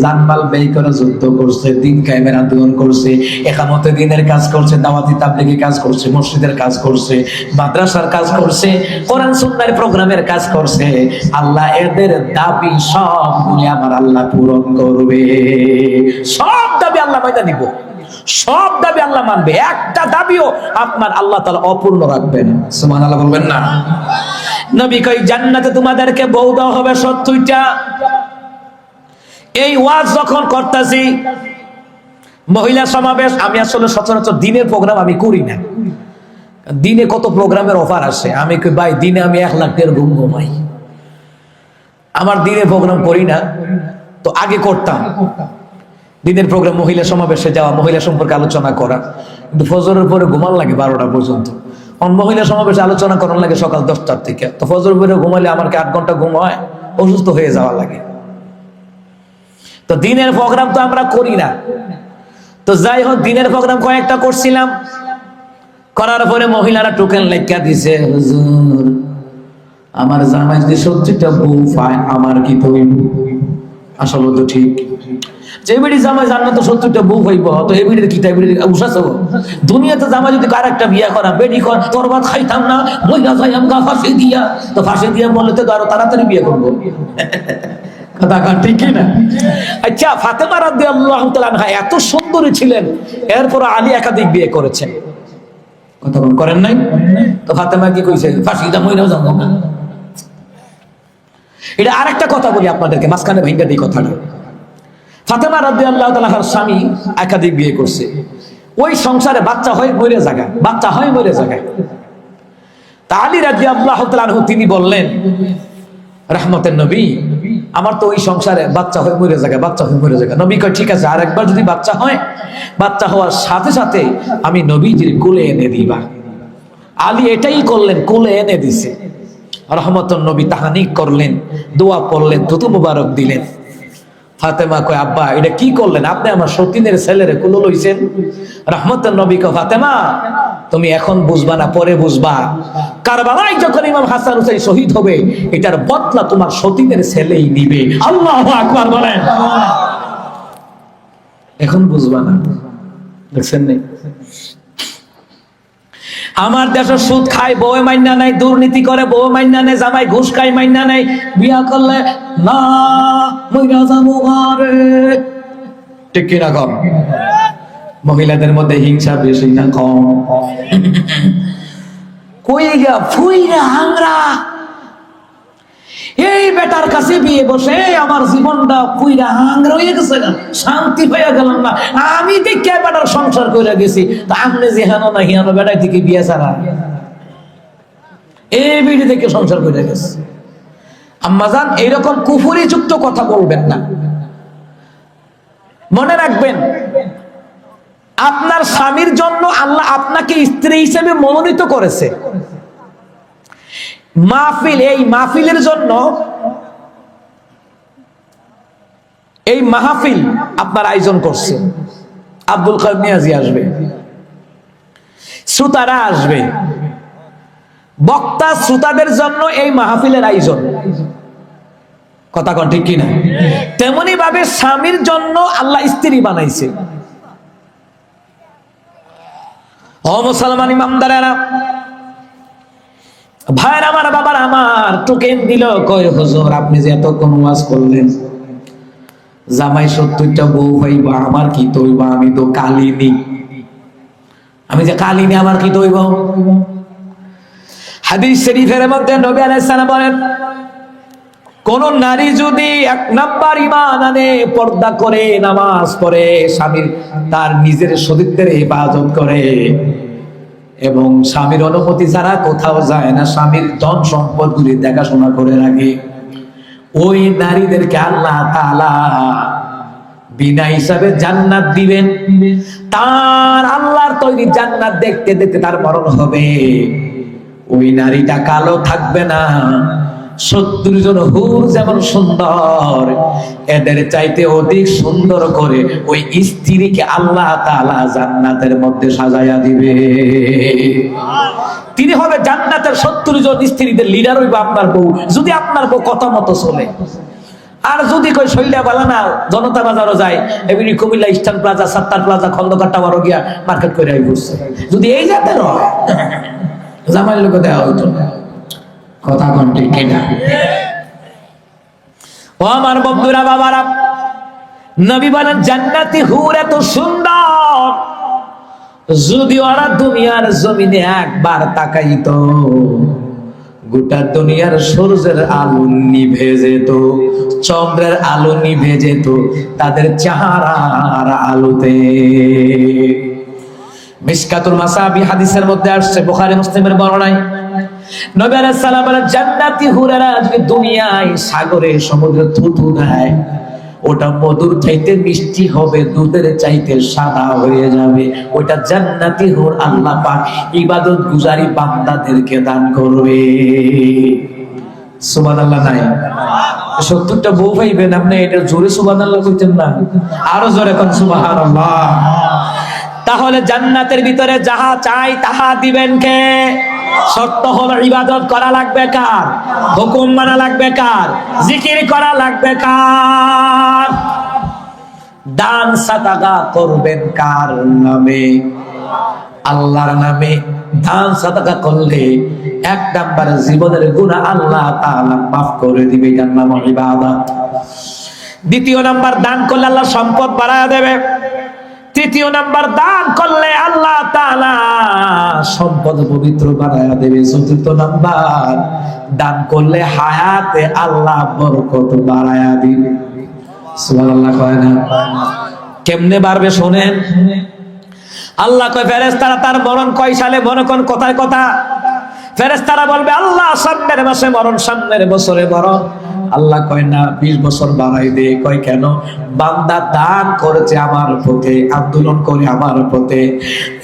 জান মাল ব্যয় করে যুদ্ধ করছে, দিন কায়েমের আন্দোলন করছে, ইকামতে দিনের কাজ করছে, দাওয়াতি তাবলীগের কাজ করছে, মসজিদের কাজ করছে, মাদ্রাসার কাজ করছে, কোরআন সুন্নাহর প্রোগ্রামের কাজ করছে, আল্লাহ এদের দাবি সবগুলি আমার আল্লাহ পূরণ করবে। সব দাবি আল্লাহ পয়দা দিব, সব দাবি আল্লাহ মানবে, একটা দাবিও আপনার আল্লাহ তাআলা অপূর্ণ রাখবেন। সুবহানাল্লাহ বলবেন না? নবী কই জান্নাতে তোমাদেরকে বউ দেওয়া হবে 70টা। এই ওয়াজ যখন করতেছি মহিলা সমাবেশ, আমি আসলে সচরাচর দিনের প্রোগ্রাম আমি করি না। দিনে কত প্রোগ্রামের অফার আসে, আমি কই ভাই দিনে আমি 1 লাখ টাকার ঘুম ঘুমাই, আমার দিনে প্রোগ্রাম করি না। তো আগে করতাম দিনের প্রোগ্রাম, মহিলা সমাবেশে যাওয়া, মহিলা সম্পর্কে আলোচনা করা, কিন্তু ফজরের পরে ঘুমান লাগে 12টা পর্যন্ত। মহিলা সমাবেশে আলোচনা করার লাগে সকাল 10টার থেকে, তো ফজরের পরে ঘুমাইলে আমার কি 8 ঘন্টা ঘুম হয়? অসুস্থ হয়ে যাওয়া লাগে। তো দিনের প্রোগ্রাম তো আমরা করি না। তো যাই হোক, দিনের প্রোগ্রাম কয়েকটা করছিলাম, করার পরে মহিলারা টোকেন লেখা দিছে, হুজুর আমার জামাই যদি 70টা বউ পায় আমার কি হইব? আসলে তো ঠিক, যে বেড়ি জামাই জান্নাতে 70টা বউ হইব, তো এই বেড়ির কি তাই বেড়ি উসাস? দুনিয়াতে জামাই যদি আরেকটা বিয়া করা, বেড়ি কর তোর ভাত খাইতাম না, মহিলা যাই আমগা ফাঁসি দিয়া, তো ফাঁসি দিয়া বললে তো আরো তাড়াতাড়ি বিয়ে করবো। কথা কার ঠিক কি না? আচ্ছা, ফাতেমা রাদিয়াল্লাহু তাআলা আনহা এত সুন্দরী ছিলেন, এরপর আলী একাধিক বিয়ে করেছেন, কথা করেন নাই? তো ফাতেমা কি কইছে? ফাঁসি দাম হইলেও জানো না। এটা আরেকটা কথা বলি আপনাদেরকে, মাঝখানে ভেঙ্গা দিই কথাটা। ফাতেমা রাদিয়াল্লাহু তাআলা তার স্বামী একাধিক বিয়ে করছে, ওই সংসারে বাচ্চা হয় মরে জায়গায়, বাচ্চা হয় মরে জায়গায়। তা আলী রাদিয়াল্লাহু তাআলা আনহু তিনি বললেন, রহমতের নবী, আমার তো ওই সংসারে বাচ্চা হয় মরে জায়গায়, বাচ্চা হয় মরে জায়গায়। নবী কয় ঠিক আছে, আরেকবার যদি বাচ্চা হয়, বাচ্চা হওয়ার সাথে সাথে আমি নবীজির কোলে এনে দিবা। আলী এটাই করলেন, কোলে এনে দিছে। রহমতুন নবী তাহানিক করলেন, দোয়া পড়লেন, থুতু মুবারক দিলেন। ফাতেমা কয়, আব্বা এটা কি করলেন? আপনি আমার সতীনের ছেলেরে কুলো লইছেন। রহমতুন নবী কয়, ফাতেমা তুমি এখন বুঝবা না, পরে বুঝবা। কারবালায় যখন ইমাম হাসান হুসাইন শহীদ হবে, এটার বদলা তোমার সতীনের ছেলেই নিবে। আল্লাহু আকবার বলেন। এখন বুঝবা না, দেখছেন নেই? আমার দেশে সুদ খায় বউ মাইনা নাই, দুর্নীতি করে বউ মাইনা নেই, জামাই ঘুষ খায় মাইনা নাই, বিয়া করলে না মইরা যাবো ঘরে। ঠিক কিনা কম? মহিলাদের মধ্যে হিংসা বেশি না কম? কইরা ফুইরা হাংরা এই বেটার কাছে বিয়ে বসে আমার জীবনটা পুইরা হাংরা হয়ে গেছে, শান্তি হয়ে গেলাম না। আমি দেখে বেটার সংসার করে গেছি, তা আপনি যে হেন না হিয়ানো বেটাই থেকে বিয়ে ছাড়া এই বিড়ি থেকে সংসার করে গেছে। আম্মাজান এইরকম কুফরি যুক্ত কথা বলবেন না। মনে রাখবেন, আপনার স্বামীর জন্য আল্লাহ আপনাকে স্ত্রী হিসেবে মনোনীত করেছে। মাহফিল, এই মাহফিলের জন্য, এই মাহফিল আপনার আয়োজন করছে। আব্দুল কাদের নিয়াজি আসবে, শ্রোতারা আসবে, বক্তা শ্রোতাদের জন্য এই মাহফিলের আয়োজন। কথা কন ঠিক কিনা? তেমনি ভাবে স্বামীর জন্য আল্লাহ স্ত্রী বানাইছে। ও মুসলমান ইমানদারেরা, ভাইরা আমার, বাবার আমার, টোকেন দিল, কয় হুজুর আপনি যে এতক্ষণ ওয়াজ করলেন জামাই 70টা বউ হইবা, আমার কি তৈবা? আমি তো কালিনী, আমি যে কালিনী, আমার কি তৈব? হাদিস শরীফের মধ্যে নবী আলাইহিস সালাম বলেন, কোন নারী যদি 1 নাম্বার ঈমান আনে, পর্দা করে, নামাজ পড়ে, স্বামীর তার নিজের শরীরের ইবাদত করে এবং স্বামীর অনুমতি ছাড়া কোথাও যায় না, স্বামীর ধন সম্পদ গুলি দেখাশোনা করে রাখে, ওই নারীদেরকে আল্লাহ তাআলা বিনা হিসাবে জান্নাত দিবেন। তার আল্লাহর তৈরি জান্নাত দেখতে দেখতে তার মরণ হবে। ওই নারীটা কালো থাকবে না। 70 জন হুর যেমন সুন্দর, এদের চাইতে অধিক সুন্দর করে ওই স্ত্রীকে আল্লাহ তাআলা জান্নাতের মধ্যে সাজায়া দিবে। তিনি হবে জান্নাতের 70 জন স্ত্রীদের লিডার হইবে আপনার বউ, যদি আপনার বউ কথা মতো চলে। আর যদি কই শৈলা বালা না, জনতা বাজারও যায়, এমনি Comilla eastern plaza, Sattar plaza, Khandakar টাওয়ারও গিয়া মার্কেট করে আই বসছে, যদি এই জাতের হয় জামাইয়ের লোক দেওয়া হইতো না। কথা কোন ঠিক কিনা? ও আমার বন্ধুরা, বাবারা, নবী বলেন জান্নাতি হুর এত সুন্দর, যদি ওরা দুনিয়ার জমিনে একবার তাকাইতো, গোটা দুনিয়ার সূর্যের আলো নিভে যেত, চন্দ্রের আলো নিভে যেত তাদের চেহারার আলোতে। মিশকাতুল মাসাবি হাদিসের মধ্যে আসছে, বুখারী মুসলিমের বর্ণনায় নবী আলাইহিস সালাম বলেন, জান্নাতি হুরেরা যদি দুনিয়ায় সাগরে সমুদ্রে থুতু দেয়, ওটা মধুর চাইতে মিষ্টি হবে, দুধের চাইতে সাদা হয়ে যাবে। ওটা জান্নাতি হুর আল্লাহ পাক ইবাদত গুজারি বান্দাদেরকে দান করবে। সুবহানাল্লাহ নাই? 70টা বউ পাইবেন আপনি, এটা জোরে সুবহানাল্লাহ কইতেন না? আরো জোরে কোন সুবহানাল্লাহ। তাহলে জান্নাতের ভিতরে যাহা চাই তাহা দিবেন কে? শর্ত হলো ইবাদত করা লাগবে কার? হুকুম মানা লাগবে কার? জিকির করা লাগবে কার? দান সাদাকা করবেন কার নামে? আল্লাহর নামে। দান সাদাকা করলে 1 নাম্বার জীবনের গুনাহ আল্লাহ তাআলা মাফ করে দিবে, এটার নাম ইবাদত। 2 নাম্বার, দান করলে আল্লাহ সম্পদ বাড়ায়া দেবে। 3 নাম্বার, দান করলে আল্লাহ তাআলা সম্পদ পবিত্র বানায়া দেবে। 4 নাম্বার, দান করলে হায়াতে আল্লাহ বরকত বাড়ায়া দিবে। সুবহানাল্লাহ কয় না? কেমনে বাড়বে শুনেন। আল্লাহ কয় ফেরেশতারা তার মরণ কয় সালে, মনে কোন কথায় কথা। ফেরেশতারা বলবে আল্লাহ সামনের মাসে মরণ, সামনের বছরে মরণ। আল্লাহ কয় না 20 বছর বাড়াই দে। কয় কেন? বান্দা দান করেছে আমার পথে, আন্দোলন করে আমার পথে,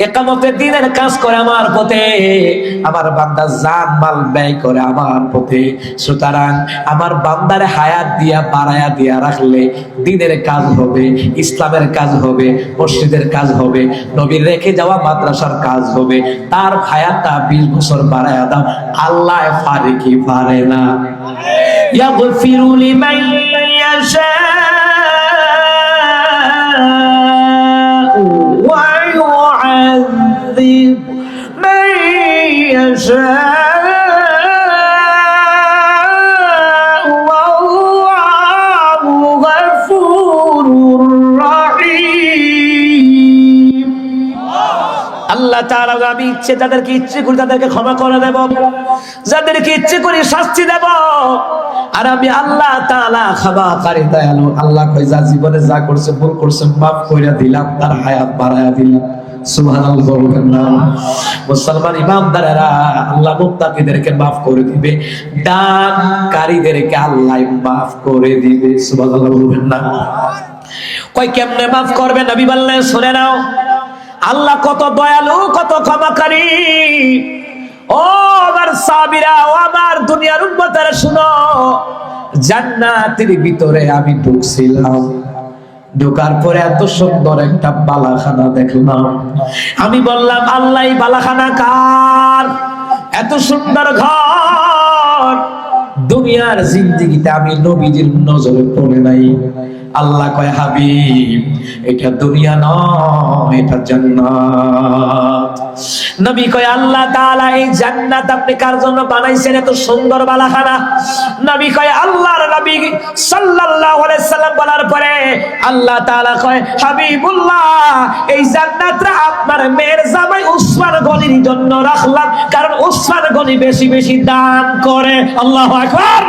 ইকামতে দ্বীনের কাজ করে আমার পথে, আমার বান্দা জান মাল ব্যয় করে আমার পথে। সুতরাং আমার বান্দার হায়াত দিয়া বাড়ায়া দিয়া রাখলে দ্বীনের কাজ হবে, ইসলামের কাজ হবে, মসজিদের কাজ হবে, নবীর রেখে যাওয়া মাদ্রাসার কাজ হবে। তার হায়াতটা 20 বছর বাড়ায়া দাও, আল্লাহ পারে কি পারে না? ইয়াগফিরু লিমান ইয়াশা ওয়া ইউআযিব মান ইয়াশা ওয়াল্লাহু গফুরুর রহিম। আল্লাহ তাআলা আমি ইচ্ছে যাদেরকে ইচ্ছে করি তাদেরকে ক্ষমা করে দেব, যাদেরকে ইচ্ছে করি শাস্তি দেব। আর আমি আল্লাহ তাআলা ক্ষমাকারী দয়ালু। আল্লাহ কয় যা জীবনে যা করছে ভুল করছে মাফ কইরা দিলাম, তার হায়াত বাড়ায়া দিলাম। সুবহানাল্লাহ বলবেন না? মুসলমান ইমানদারেরা আল্লাহ মুত্তাকিদেরকে মাফ করে দিবে, দানকারীদেরকে আল্লাহ মাফ করে দিবে। সুবহানাল্লাহ বলবেন না? কয় কেমনে মাফ করবে? নবী বললেন শুনে নাও, আল্লাহ কত দয়ালু, কত ক্ষমাকারী। ও আমার সাহাবীরা, ও আমার দুনিয়ার উম্মতেরা শুনো, জান্নাতের ভিতরে আমি ঢুকছিলাম, ঢোকার পরে এত সুন্দর একটা বালাখানা দেখলাম। আমি বললাম আল্লাহ এই বালাখানা কার? এত সুন্দর ঘর দুনিয়ার জিন্দেগিতে আমি নবীজির নজরে পড়ে নাই। আল্লাহ কয় হাবিব এটা দুনিয়া নয়, এটা জান্নাত। নবী কয় আল্লাহ তাআলা এই জান্নাত আপনি কার জন্য বানাইছেন এত সুন্দর বালাখানা? নবী কয় আল্লাহর নবী সাল্লাল্লাহু আলাইহি সাল্লাম বলার পরে আল্লাহ তাআলা কয় হাবিবুল্লাহ এই জান্নাতটা আপনার মেয়ের জামাই উসমান গনির জন্য রাখলাম, কারণ উসমান গনি বেশি বেশি দান করে। আল্লাহু আকবার।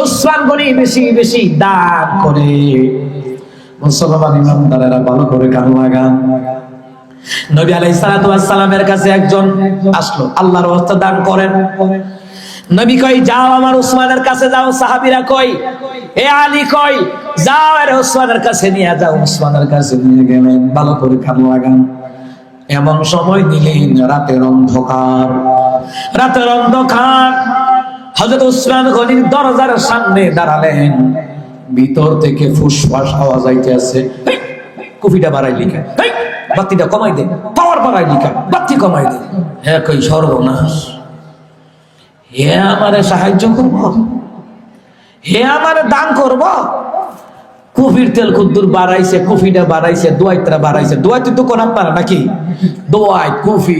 উসমান গনি বেশি বেশি দান করে। মুসলমান ইমানদারেরা ভালো করে কান লাগান। নবী আলাইহিস সালাতু ওয়াস সালামের কাছে একজন আসলো, আল্লাহর ওয়াস্তে দান করেন। নবী কই যাও আমার উসমানের কাছে যাও। সাহাবীরা কই এ আলী কই যাও এর উসমানের কাছে নিয়ে যাও। উসমানের কাছে নিয়ে গেলেন। ভালো করে কান লাগান। এমন সময় নিলেন রাতের অন্ধকার, রাতের অন্ধকার। হযরত উসমান গনির দরজার সামনে দাঁড়ালেন। ভিতর থেকে ফুসফাস আওয়াজ আইতেছে, কফিটা বাড়াই লিখা, বাতিটা কমাই দে, পাওয়ার বাড়াই লিখা, বাতি কমাই দে। হ্যাঁ কই সর্বনাশ, হে আমারে সাহায্য করব, হে আমারে দান করব। কফির তেল কুদ্দুর বাড়াইছে, কফিটা বাড়াইছে, দোয়াইতরা বাড়াইছে। দোয়াইতে তো কোন আপনারা নাকি দোয়াই কফি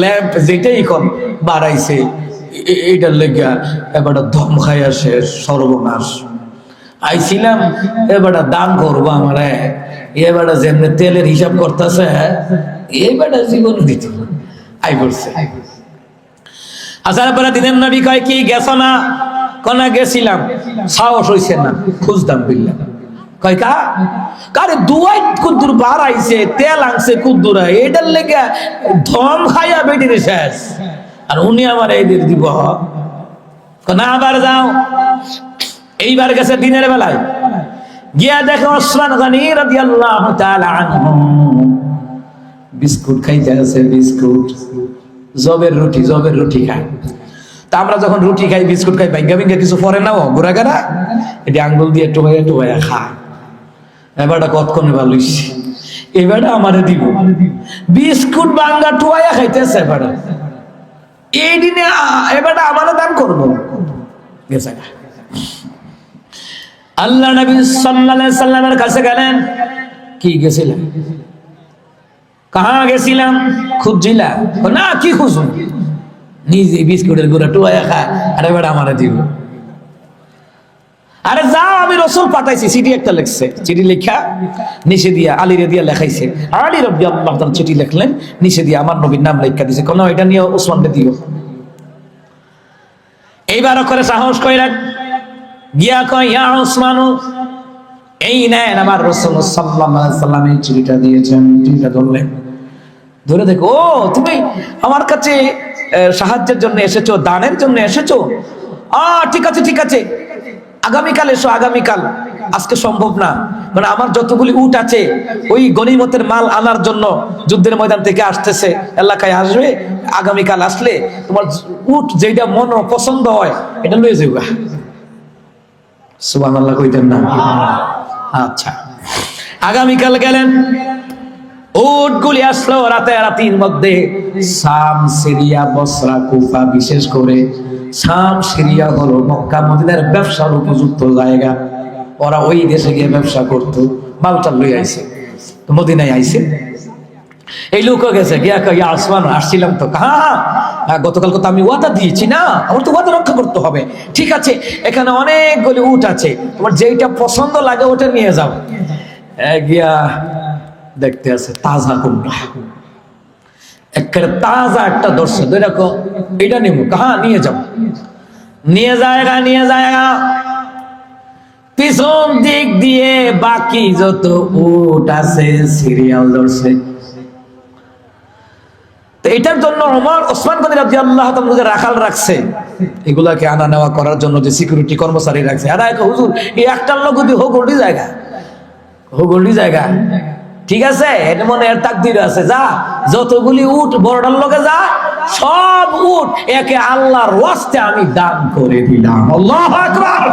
ল্যাম্প যেটাই কম বাড়াইছে। এইটার লেগা এবারটা দম খাইয়া শেষ, সর্বনাশ। আইছিলাম এবারটা দান করবো আমারে, এবারটা যেমনি তেলের হিসাব করতেছে এবারটা জীবন দিতে আই করছে। আসার পরে দিনের নবী কয় কি গেছ না? কনা গেছিলাম, সাহস হইছে না, খুঁজতাম বিল্লাহ। কয় কা কারে দুয়াই কুদ্দুর বাড়াইছে, তেল আনছে কুদ্দুরা, এটার লেগে ধম খাইয়া বেটির শেষ। আর উনি আমার এইদের দিব না। আবার যাও। এইবার গেছে দিনের বেলায়, গিয়া দেখে ওসমান গনি রাদিয়াল্লাহু তাআলা আনহু বিস্কুট খাইতে আছে। বিস্কুট, জবের রুটি, জবের রুটি খায়। তা আমরা যখন রুটি খাই, বিস্কুট খাই, ভাঙ্গা ভাঙ্গা কিছু পরে নাও গোড়াগাড়া, এটি আঙ্গুল দিয়ে টোবাইয়া টোবাইয়া খায়। এবারটা কতক্ষণে ভালোইছি, এবারটা আমারে দিব। বিস্কুট ভাঙ্গা টোবাইয়া খাইতেছে এবারটা। এই দিনে এবারটা আমারও দান করবো। গেছে আল্লাহ নবী সাল্লাল্লাহু আলাইহি সাল্লামের কাছে গেলেন। কি গেছিলেন? কাহা গেছিলাম? খুঁজছিলা? না কি খুঁজুন, নিজে বিস্কুটের গুঁড়া টুয়াইয়া খায়, আরে বেটা আমারে দিব। আরে যাও, আমি রসুল পাঠাইছি। চিঠি একটা লিখছে, চিঠি লেখা নিচে দিয়া আলীরে দিয়া লেখাইছে। আলী রাদিয়াল্লাহু তাআলা চিঠি লিখলেন, নিচে দিয়া আমার নবীর নাম লেখা দিছে, কোন এটা নিয়ে ওসমানকে দিও। এইবার করে সাহস কইরা গিয়া কয় ইয়া ওসমানু, এই নেন আমার রাসূল সাল্লাল্লাহু আলাইহি সাল্লাম এই চিঠিটা দিয়েছেন। চিঠিটা ধরলেন, ধরে দেখো ও তুমি আমার কাছে সাহায্যের জন্য এসেছো, দানের জন্য এসেছো। ঠিক আছে ঠিক আছে, আগামীকাল এসো, আগামীকাল, আজকে সম্ভব না, মানে আমার যতগুলি উট আছে ওই গনিমতের মাল আনার জন্য যুদ্ধের ময়দান থেকে আসতেছে, এলাকায় আসবে, আগামীকাল আসলে তোমার উট যেটা মন পছন্দ হয় এটা লয়ে যাবে। সুবহানাল্লাহ কইতেন না? আচ্ছা, আগামীকাল গেলেন, উটগুলি আসলো রাতের মধ্যে। শাম, সিরিয়া, বসরা, কুফা, বিশেষ করে শাম সিরিয়া হলো মক্কা মদিনার ব্যবসার উপযুক্ত জায়গা। ওরা ওই দেশে গিয়ে ব্যবসা করতো, মালটা লই আইছে, তো মদিনায় আইছে। এই লোকও গেছে গিয়া কই আসমান আসছিলাম তো, হ্যাঁ গতকালকে তো আমি ওয়াদা দিয়েছি না, আমার তো ওয়াদা রক্ষা করতে হবে। ঠিক আছে, এখানে অনেকগুলি উট আছে, তোমার যেইটা পছন্দ লাগে ওটা নিয়ে যাও। গিয়া দেখতে আছে তাজা কোনটা, একেবারে তাজা একটা দর্শক এরকম, এটা নেব, হ্যাঁ নিয়ে যাও। নিয়ে যায়গা পিছন দিক দিয়ে বাকি যত উট আছে সিরিয়াল ধরছে। তো এটার জন্য ওমর, ওসমান গনি রাদিয়াল্লাহু তাআলা রাখাল রাখছে, এগুলাকে আনা নেওয়া করার জন্য যে সিকিউরিটি কর্মচারী রাখছে। আর হুজুর এই একটার লোক যদি হোগল্ডি জায়গা, ঠিক আছে, এটা মনে এর তাকদীর আছে, যা যতগুলি উট বড়টার লগে যা, সব উট একে আল্লাহর ওয়াস্তে আমি দান করে দিলাম। আল্লাহু আকবার।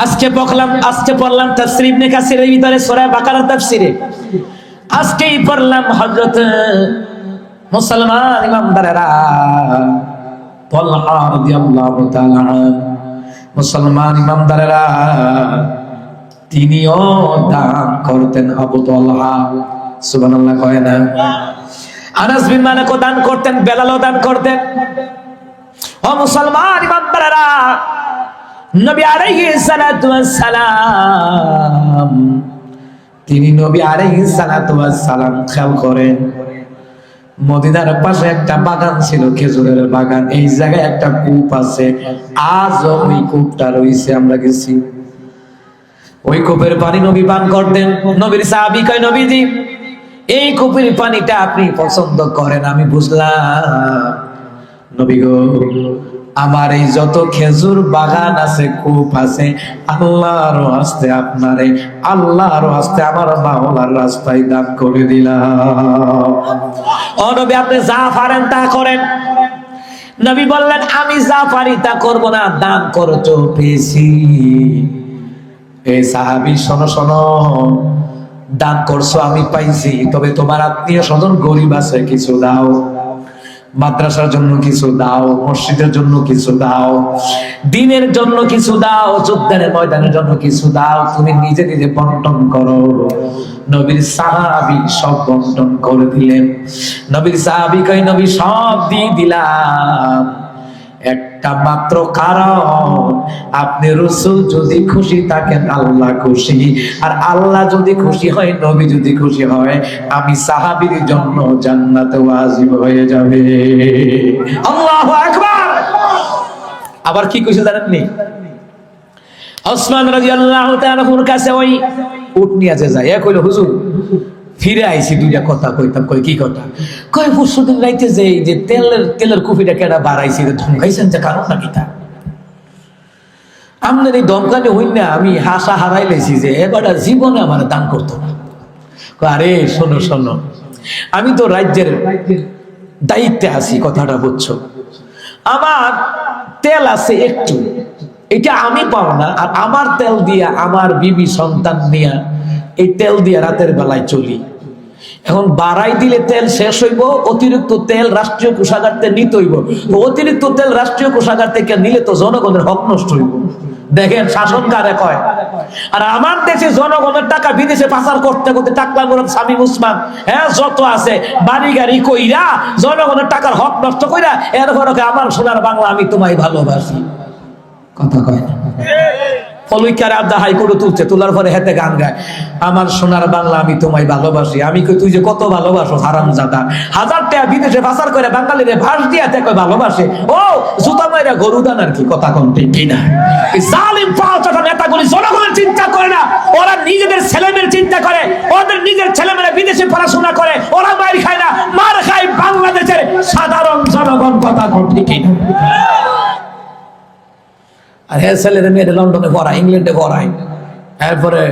আজকে পড়লাম তাফসীর ইবনে কাসিরের ভিতরে সূরা বাকারার তাফসীরে, আজকেই পড়লাম হযরত মুসলমান ইমামদারেরা তালহা রাদিয়াল্লাহু তাআলা, মুসলমান ইমামদারেরা তিনিও দান করতেন। আবু তালহা, সুবহানাল্লাহ কয় না? আনাস বিন মালিকও দান করতেন, বেলালও দান করতেন। ও মুসলমান ইমামদারেরা, নবী আলাইহিস সালাতু ওয়াস সালাম, তিনি নবী আলাইহিস সালাতু ওয়াস সালাম খেয়াল করেন, মদিনার পাশে একটা বাগান ছিল, খেজুরের বাগান, এই জায়গায় একটা কূপ আছে, আজও ওই কূপটা রয়েছে, আমরা গেছি। ওই কূপের পানি নবী পান করতেন। নবীর সাহাবী কয়, নবীজি এই কূপের পানিটা আপনি পছন্দ করেন, আমি বুঝলাম। নবী গো, আমার এই যত খেজুর বাগান আছে, কূপ আছে, আল্লাহর হস্তে আপনারে, আল্লাহর হস্তে আমার মাওলার রাস্তায় দান করে দিলাম। ও নবী, আপনি যা পারেন তা করেন। নবী বললেন, আমি যা পারি তা করব না, দান করতে পেয়েছি। এই সাহাবী, শোনো, দান করছো আমি পাইছি, তবে তোমার আত্মীয় স্বজন গরিব আছে, কিছু দাও, মাদ্রাসার জন্য কিছু দাও, মসজিদের জন্য কিছু দাও, দ্বীনের জন্য কিছু দাও, যুদ্ধের ময়দানের জন্য কিছু দাও, তুমি নিজে নিজে বন্টন করো। নবীর সাহাবী সব বন্টন করে দিলেন। নবীর সাহাবী কই, নবী সব দিয়ে দিলাম, একটা মাত্র কারণ, আপনি রাসূল যদি খুশি থাকেন আল্লাহ খুশি, আর আল্লাহ যদি খুশি হয়, নবী যদি খুশি হয়, আমি সাহাবীর জন্য জান্নাতে ওয়াজিব হয়ে যাবে। আল্লাহু আকবার। আবার কি কইছে জানেননি? ওসমান রাদিয়াল্লাহু তাআলা ওর কাছে ওই উট নিয়ে যায়, এ কইলো, হুজুর ফিরে আইছি, দুইটা কথা কইতাম। কই কি কথা? কই পরশুদিন রাইতে যে তেলের কুপিটা কেডা বাড়াইছে, ধমকাইছেন যে কারণ নাকি তা? আমনের এই ধমকানি হইন না, আমি হাসা হারাই লাইছি যে এবারটা জীবনে আমার দান করতো না। আরে শোনো, আমি তো রাজ্যের দায়িত্বে আছি, কথাটা বুঝছো? আমার তেল আছে একটু, এটা আমি পাও না, আর আমার তেল দিয়া আমার বিবি সন্তান নিয়া এই তেল দিয়ে রাতের বেলায় চলি। এখন বাড়াই দিলে তেল শেষ হইব, অতিরিক্ত তেল রাষ্ট্রীয় কোষাগার থেকে নিতে হইব। অতিরিক্ত তেল রাষ্ট্রীয় কোষাগার থেকে নিলে তো জনগণের হক নষ্ট হইব। দেখেন শাসন কারে কয়। আর আমার দেশে জনগণের টাকা বিদেশে পাচার করতে করতে টাকলা মুরাদ, শামীম ওসমান, হ্যাঁ যত আছে বাড়ি গাড়ি কইরা জনগণের টাকার হক নষ্ট কইরা এরপর আমার সোনার বাংলা আমি তোমায় ভালোবাসি, কথা কয় না? ফলুইকার আবদা হাইকোর্টে তুলছে, তোলার পরে হেতে গান গায়, আমার সোনার বাংলা আমি তোমায় ভালোবাসি। আমি কই, তুই যে কত ভালোবাসো হারামজাদা, 1000 টাকা বিদেশে পাচার করে বাঙালিরে ভাস দিয়া তে কই ভালোবাসে। ও জুতা মাইরা গরু দান আর কি, কথা কোন ঠিক কিনা? এই জালিম পাঁচটা নেতাগুলি জনগণের চিন্তা করে না, ওরা নিজেদের ছেলেমেয়ের চিন্তা করে, ওদের নিজের ছেলেমেয়েরা বিদেশে পড়াশোনা করে, ওরা মার খায় না, মার খায় বাংলাদেশের সাধারণ জনগণ, কথা কোন ঠিক কিনা? আর হ্যাঁ ছেলের মেয়ের লন্ডনে পড়ায়, ইংল্যান্ডে পড়ায়, এরপরে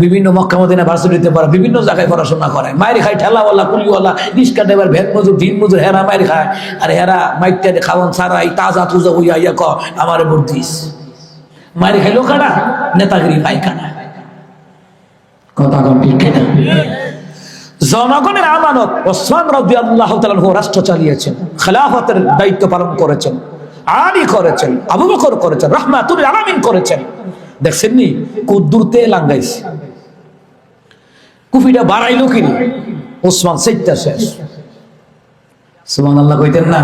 বিভিন্ন মক্কা মদিনা ভার্সিটিতে পড়া, বিভিন্ন জায়গায় পড়াশোনা করে, মায়ের খায় ঠেলাওয়ালা, কুলিওয়ালা, রিক্সা ড্রাইভার, ভ্যান মজুর, দিন মজুর, হেরা মায়ের খায়। আর হেরা মাইকটা খাওয়ান ছাড়া এই তাজা তুজা হইয়া ইয়া আমার বর্তিস মায়ের খাইলো কাটা, নেতাগিরি পাই কাটা। কথা কম ঠিক কিনা? জনগণের আমানত ওসমান রাদিয়াল্লাহু তাআলা রাষ্ট্র চালিয়েছেন, খেলাফতের দায়িত্ব পালন করেছেন, আলী করেছেন, আবু বকর করেছেন, রাহমাতুল আলামিন করেছেন। দেখছেন নি কুদ্দুরতে লাঙ্গাইছে, কুফিটা বাড়াইলো কিনি, ওসমান সেটা শেষ। সুবহানাল্লাহ কইতেন না?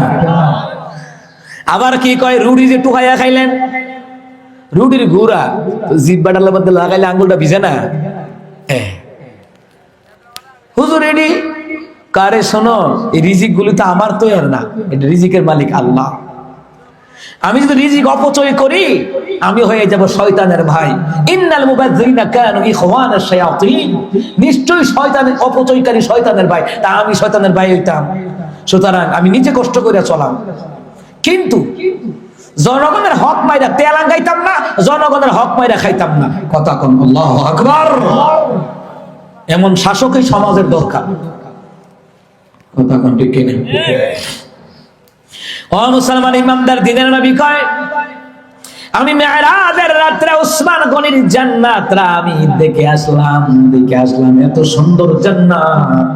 আবার কি কয়, রুটি যে টুকাইয়া খাইলেন, রুটির গুড়া জিব্বাটার মধ্যে লাগাইলে আঙ্গুলটা ভিজে না? হুজুর এডি কারে শোনো, এই রিজিক গুলি তো আমার তো আর না, এটা রিজিকের মালিক আল্লাহ। আমি যদি রিজিক অপচয় করি আমি হয়ে যাব শয়তানের ভাই। ইন্নাল মুবাযযিরিনা কানু ইখওয়ানাশ শায়াতিন, নিশ্চয়ই শয়তানের অপচয়কারী শয়তানের ভাই। তা আমি শয়তানের ভাই হইতাম, সুতরাং আমি নিজে কষ্ট করে চলাম, কিন্তু জনগণের হক মাইরা তেলাং খাইতাম না, জনগণের হক মাইরা খাইতাম না। কথা কোন আল্লাহু আকবার। এমন শাসকই সমাজের দরকার। কথা কোন ঠিক কিনা? ও মুসলমান ইমানদার, দিনের নবী কয়, আমি মেরাজের রাত্রে ওসমান গনির জান্নাতরা আমি দেখে আসলাম, এত সুন্দর জান্নাত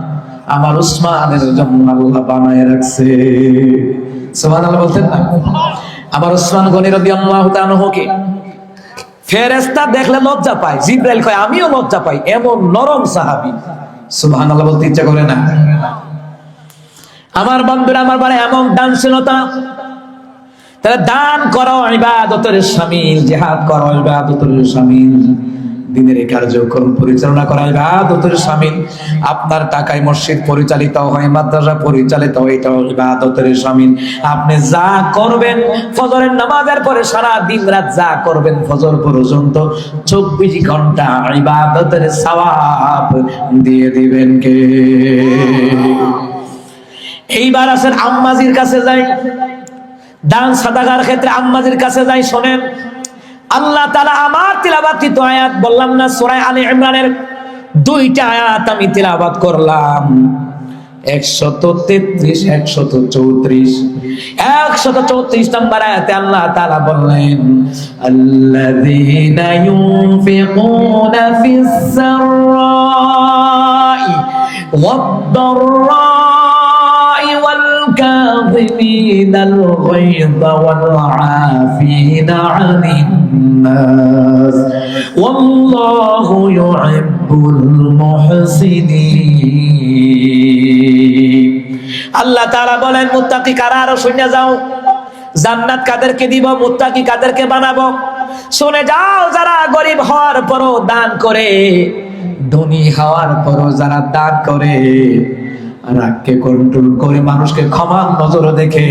আমার ওসমানের জন্য আল্লাহ বানায় রাখছে। সুবহানাল্লাহ বলতেন না? আমার ওসমান গনি রাদিয়াল্লাহু তাআলা আনহুকে ফেরেশতা দেখলে লজ্জা পায়, জিবরাইল কয় আমিও লজ্জা পাই, এমন নরম সাহাবী। সুবহানাল্লাহ বলতে ইচ্ছা করে না? আমার বন্ধুরা, আমার বারে এমন দানশীলতা, তাহলে দান করো ইবাদতের শামিল, জিহাদ করো ইবাদতের শামিল, দিনের কার্যক্রম পরিচালনা করা ইবাদতের শামিল। আপনার টাকায় মসজিদ পরিচালিত হয়, মাদ্রাসা পরিচালিত হয়, এটা ইবাদতের শামিল। আপনি যা করবেন ফজরের নামাজের পরে সারা দিন রাত যা করবেন ফজর পর্যন্ত 24 ঘন্টা ইবাদতের সওয়াব দিয়ে দিবেন কে? এইবার আসেন আম্মাজির কাছে যাই, দান সাদাকার ক্ষেত্রে আম্মাজির কাছে যাই। শোনেন, আল্লাহ তাআলা আমার তিলাওয়াতকৃত আয়াত বললাম না, সূরা আলে ইমরানের 2টা আয়াত আমি তিলাওয়াত করলাম, 133 134। 134 নম্বর আয়াতে আল্লাহ তাআলা বললেন, আল্লাযীনা ইউনফিকুনা ফিস সাররাই ওয়াদ-দাররাই ওয়াল কাযিমিনাল গায়যা ওয়াল আফিনা আনিন নাস ওয়াল্লাহু ইউহিব্বুল মুহসিনিন। আল্লাহ তাআলা বলেন, মুত্তাকি কারা? আরো শুনে যাও, জান্নাত কাদেরকে দিব, মুত্তাকি কাদেরকে বানাবো। শুনে যাও, যারা গরিব হওয়ার পরও দান করে, ধনী হওয়ার পরও যারা দান করে, রাগকে কন্ট্রোল করে, মানুষকে ক্ষমার নজর দেখে,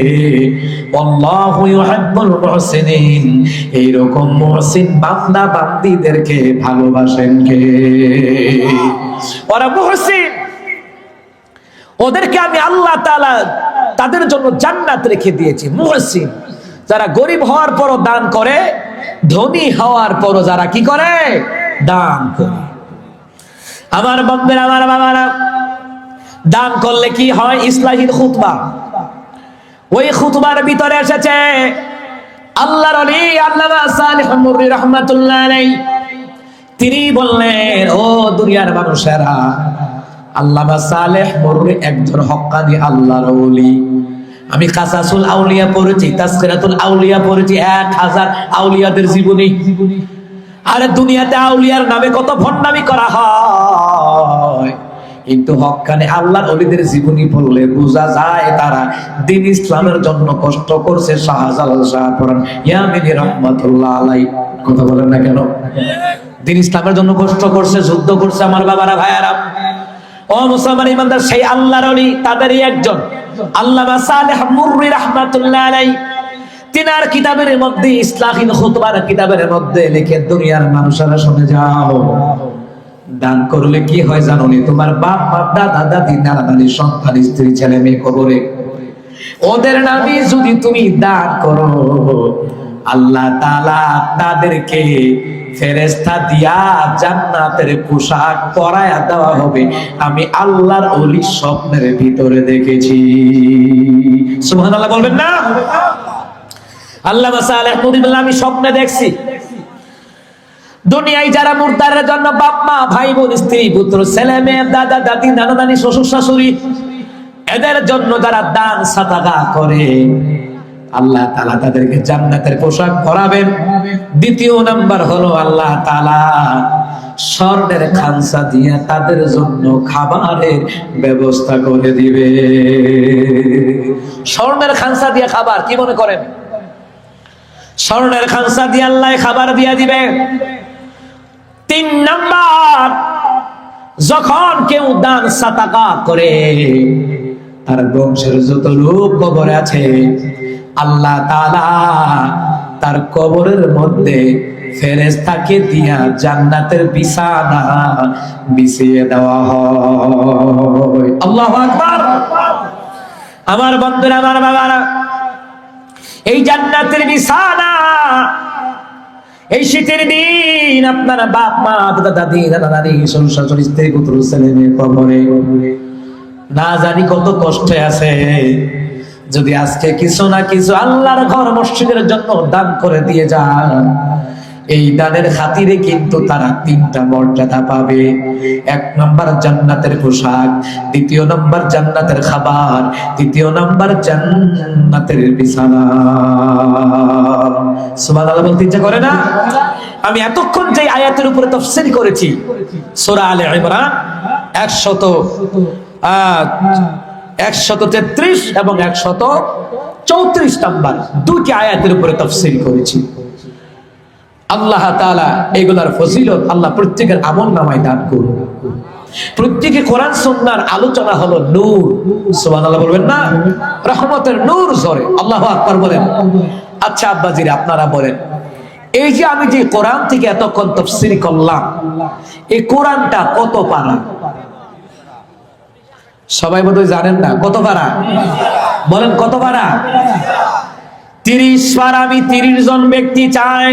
আল্লাহু ইউহিব্বুল মুহসিনিন, এইরকম মুহসিন বান্দা বান্দীদেরকে ভালোবাসেন কে? ওরা মুহসিন, ওদেরকে আমি আল্লাহ তাআলা তাদের জন্য জান্নাত রেখে দিয়েছি। মুহসিন যারা গরিব হওয়ার পরও দান করে, ধনী হওয়ার পরও যারা কি করে? দান করে। আমার বন্ধুরা, আমার বাবারা, দান করলে কি হয়? ইসলাহির খুতবা, ওই খুতবার ভিতরে এসেছে আল্লাহর ওলি আল্লামা সালেহ মুররি রাহমাতুল্লাহ আলাইহি, তিনি বললেন, ও দুনিয়ার মানুষেরা, আল্লামা সালেহ মুররি একজন হক্কানি আল্লাহর ওলি। আমি কাসাসুল আউলিয়া পড়েছি, তাসকিরাতুল আউলিয়া পড়েছি, 1000 আউলিয়াদের জীবনী। আরে দুনিয়াতে আউলিয়ার নামে কত ভণ্ডামি করা হয়, কিন্তু হক্কানি আল্লাহর ওলিদের জীবনী পড়লে বোঝা যায় তারা দ্বীন ইসলামের জন্য কষ্ট করছে। শাহজালাল শাহপুরান ইয়ামিনী রাহমাতুল্লাহ আলাইহি, কথা বলেন না কেন? দ্বীন ইসলামের জন্য কষ্ট করছে, যুদ্ধ করছে। আমার বাবারা, ভাইয়ারা, ও মুসলমান ইমানদার, সেই আল্লাহর ওলি তাদেরই একজন আল্লামা সালেহ মুররি রাহমাতুল্লাহ আলাইহি। তিনার কিতাবের মধ্যে, ইসলাহিন খুতবার কিতাবের মধ্যে লিখে, দুনিয়ার মানুষেরা শুনে যাও, দান করলে কি হয় জানো নি? তোমার বাপ মা, দাদা দাদি, নানা নানি, সন্তান, স্ত্রী, ছেলে মেয়ে কবরে, ওদের নামে যদি তুমি দান করো, আল্লাহ তাআলা তাদেরকে ফেরেশতা দিয়া জান্নাতের পোশাক পরায়া দেওয়া হবে। আমি আল্লাহর ওলি স্বপ্নের ভিতরে দেখেছি। সুবহানাল্লাহ বলবেন না? আল্লামা সালেহ নূরী বলেন, আমি স্বপ্নে দেখছি দুনিয়ায় যারা মুর্দারের জন্য বাপ মা ভাই বোন স্ত্রী পুত্র ছেলে মেয়ে দাদা দাদি নানা নানি শ্বশুর শাশুড়ি এদের জন্য যারা দান সাদাকা করে, আল্লাহ তাআলা তাদেরকে জান্নাতের পোশাক পরাবেন। দ্বিতীয় নাম্বার হলো আল্লাহ তাআলা স্বর্ণের খানসা দিয়ে তাদের জন্য খাবারের ব্যবস্থা করে দিবে। স্বর্ণের খানসা দিয়ে খাবার, কি মনে করেন? স্বর্ণের খানসা দিয়ে আল্লাহ খাবার দিয়ে দিবে। তিন নাম্বার, যখন কেউ দান সাদাকা করে তার বংশের যত লোক কবরে আছে, আল্লাহ তাআলা তার কবরের মধ্যে ফেরেশতাকে দিয়া জান্নাতের বিছানা বিছিয়ে দেওয়া হয়। আল্লাহু আকবার। আমার বন্ধুরা, আমার বাবারা, এই জান্নাতের বিছানা এই শীতের দিন আপনারা বাপ মা দাদা দাদি নানা নানি শ্বশুর শাশুড়ি স্ত্রী পুত্র ছেলে মেয়ে কবরে না জানি কত কষ্টে আছে। যদি আজকে কিছু না কিছু আল্লাহর ঘর মসজিদের জন্য দান করে দিয়ে যান, এই দানের খাতিরে কিন্তু তারা তিনটা মর্যাদা পাবে। এক নাম্বার জান্নাতের পোশাক, দ্বিতীয় নাম্বার জান্নাতের খাবার, তৃতীয় নাম্বার জান্নাতের বিছানা। সুবহানাল্লাহ বলতে ইচ্ছা করে না? আমি এতক্ষণ যে আয়াতের উপরে তাফসীর করেছি সূরা আলে ইমরান 133 এবং 134 নাম্বার দুটি আয়াতের উপরে তাফসীর করেছি। আল্লাহ তাআলা এগুলার ফজিলত আল্লাহ প্রত্যেকের আমলনামায় দান করুন। প্রত্যেকে কোরআন সুন্নাহর আলোচনা হলো নূর। সুবহানাল্লাহ বলবেন না? রহমতের নূর ঝরে। আল্লাহু আকবার বলেন। আচ্ছা আব্বাজিরা, আপনারা বলেন, এই যে আমি যে কোরআন থেকে এতক্ষণ তাফসীর করলাম, এই কোরআনটা কত পারা? সবাই বোধহয় জানেন না। কত পারা? বলেন কত পারা? 30 পারা। আমি 30 জন ব্যক্তি চাই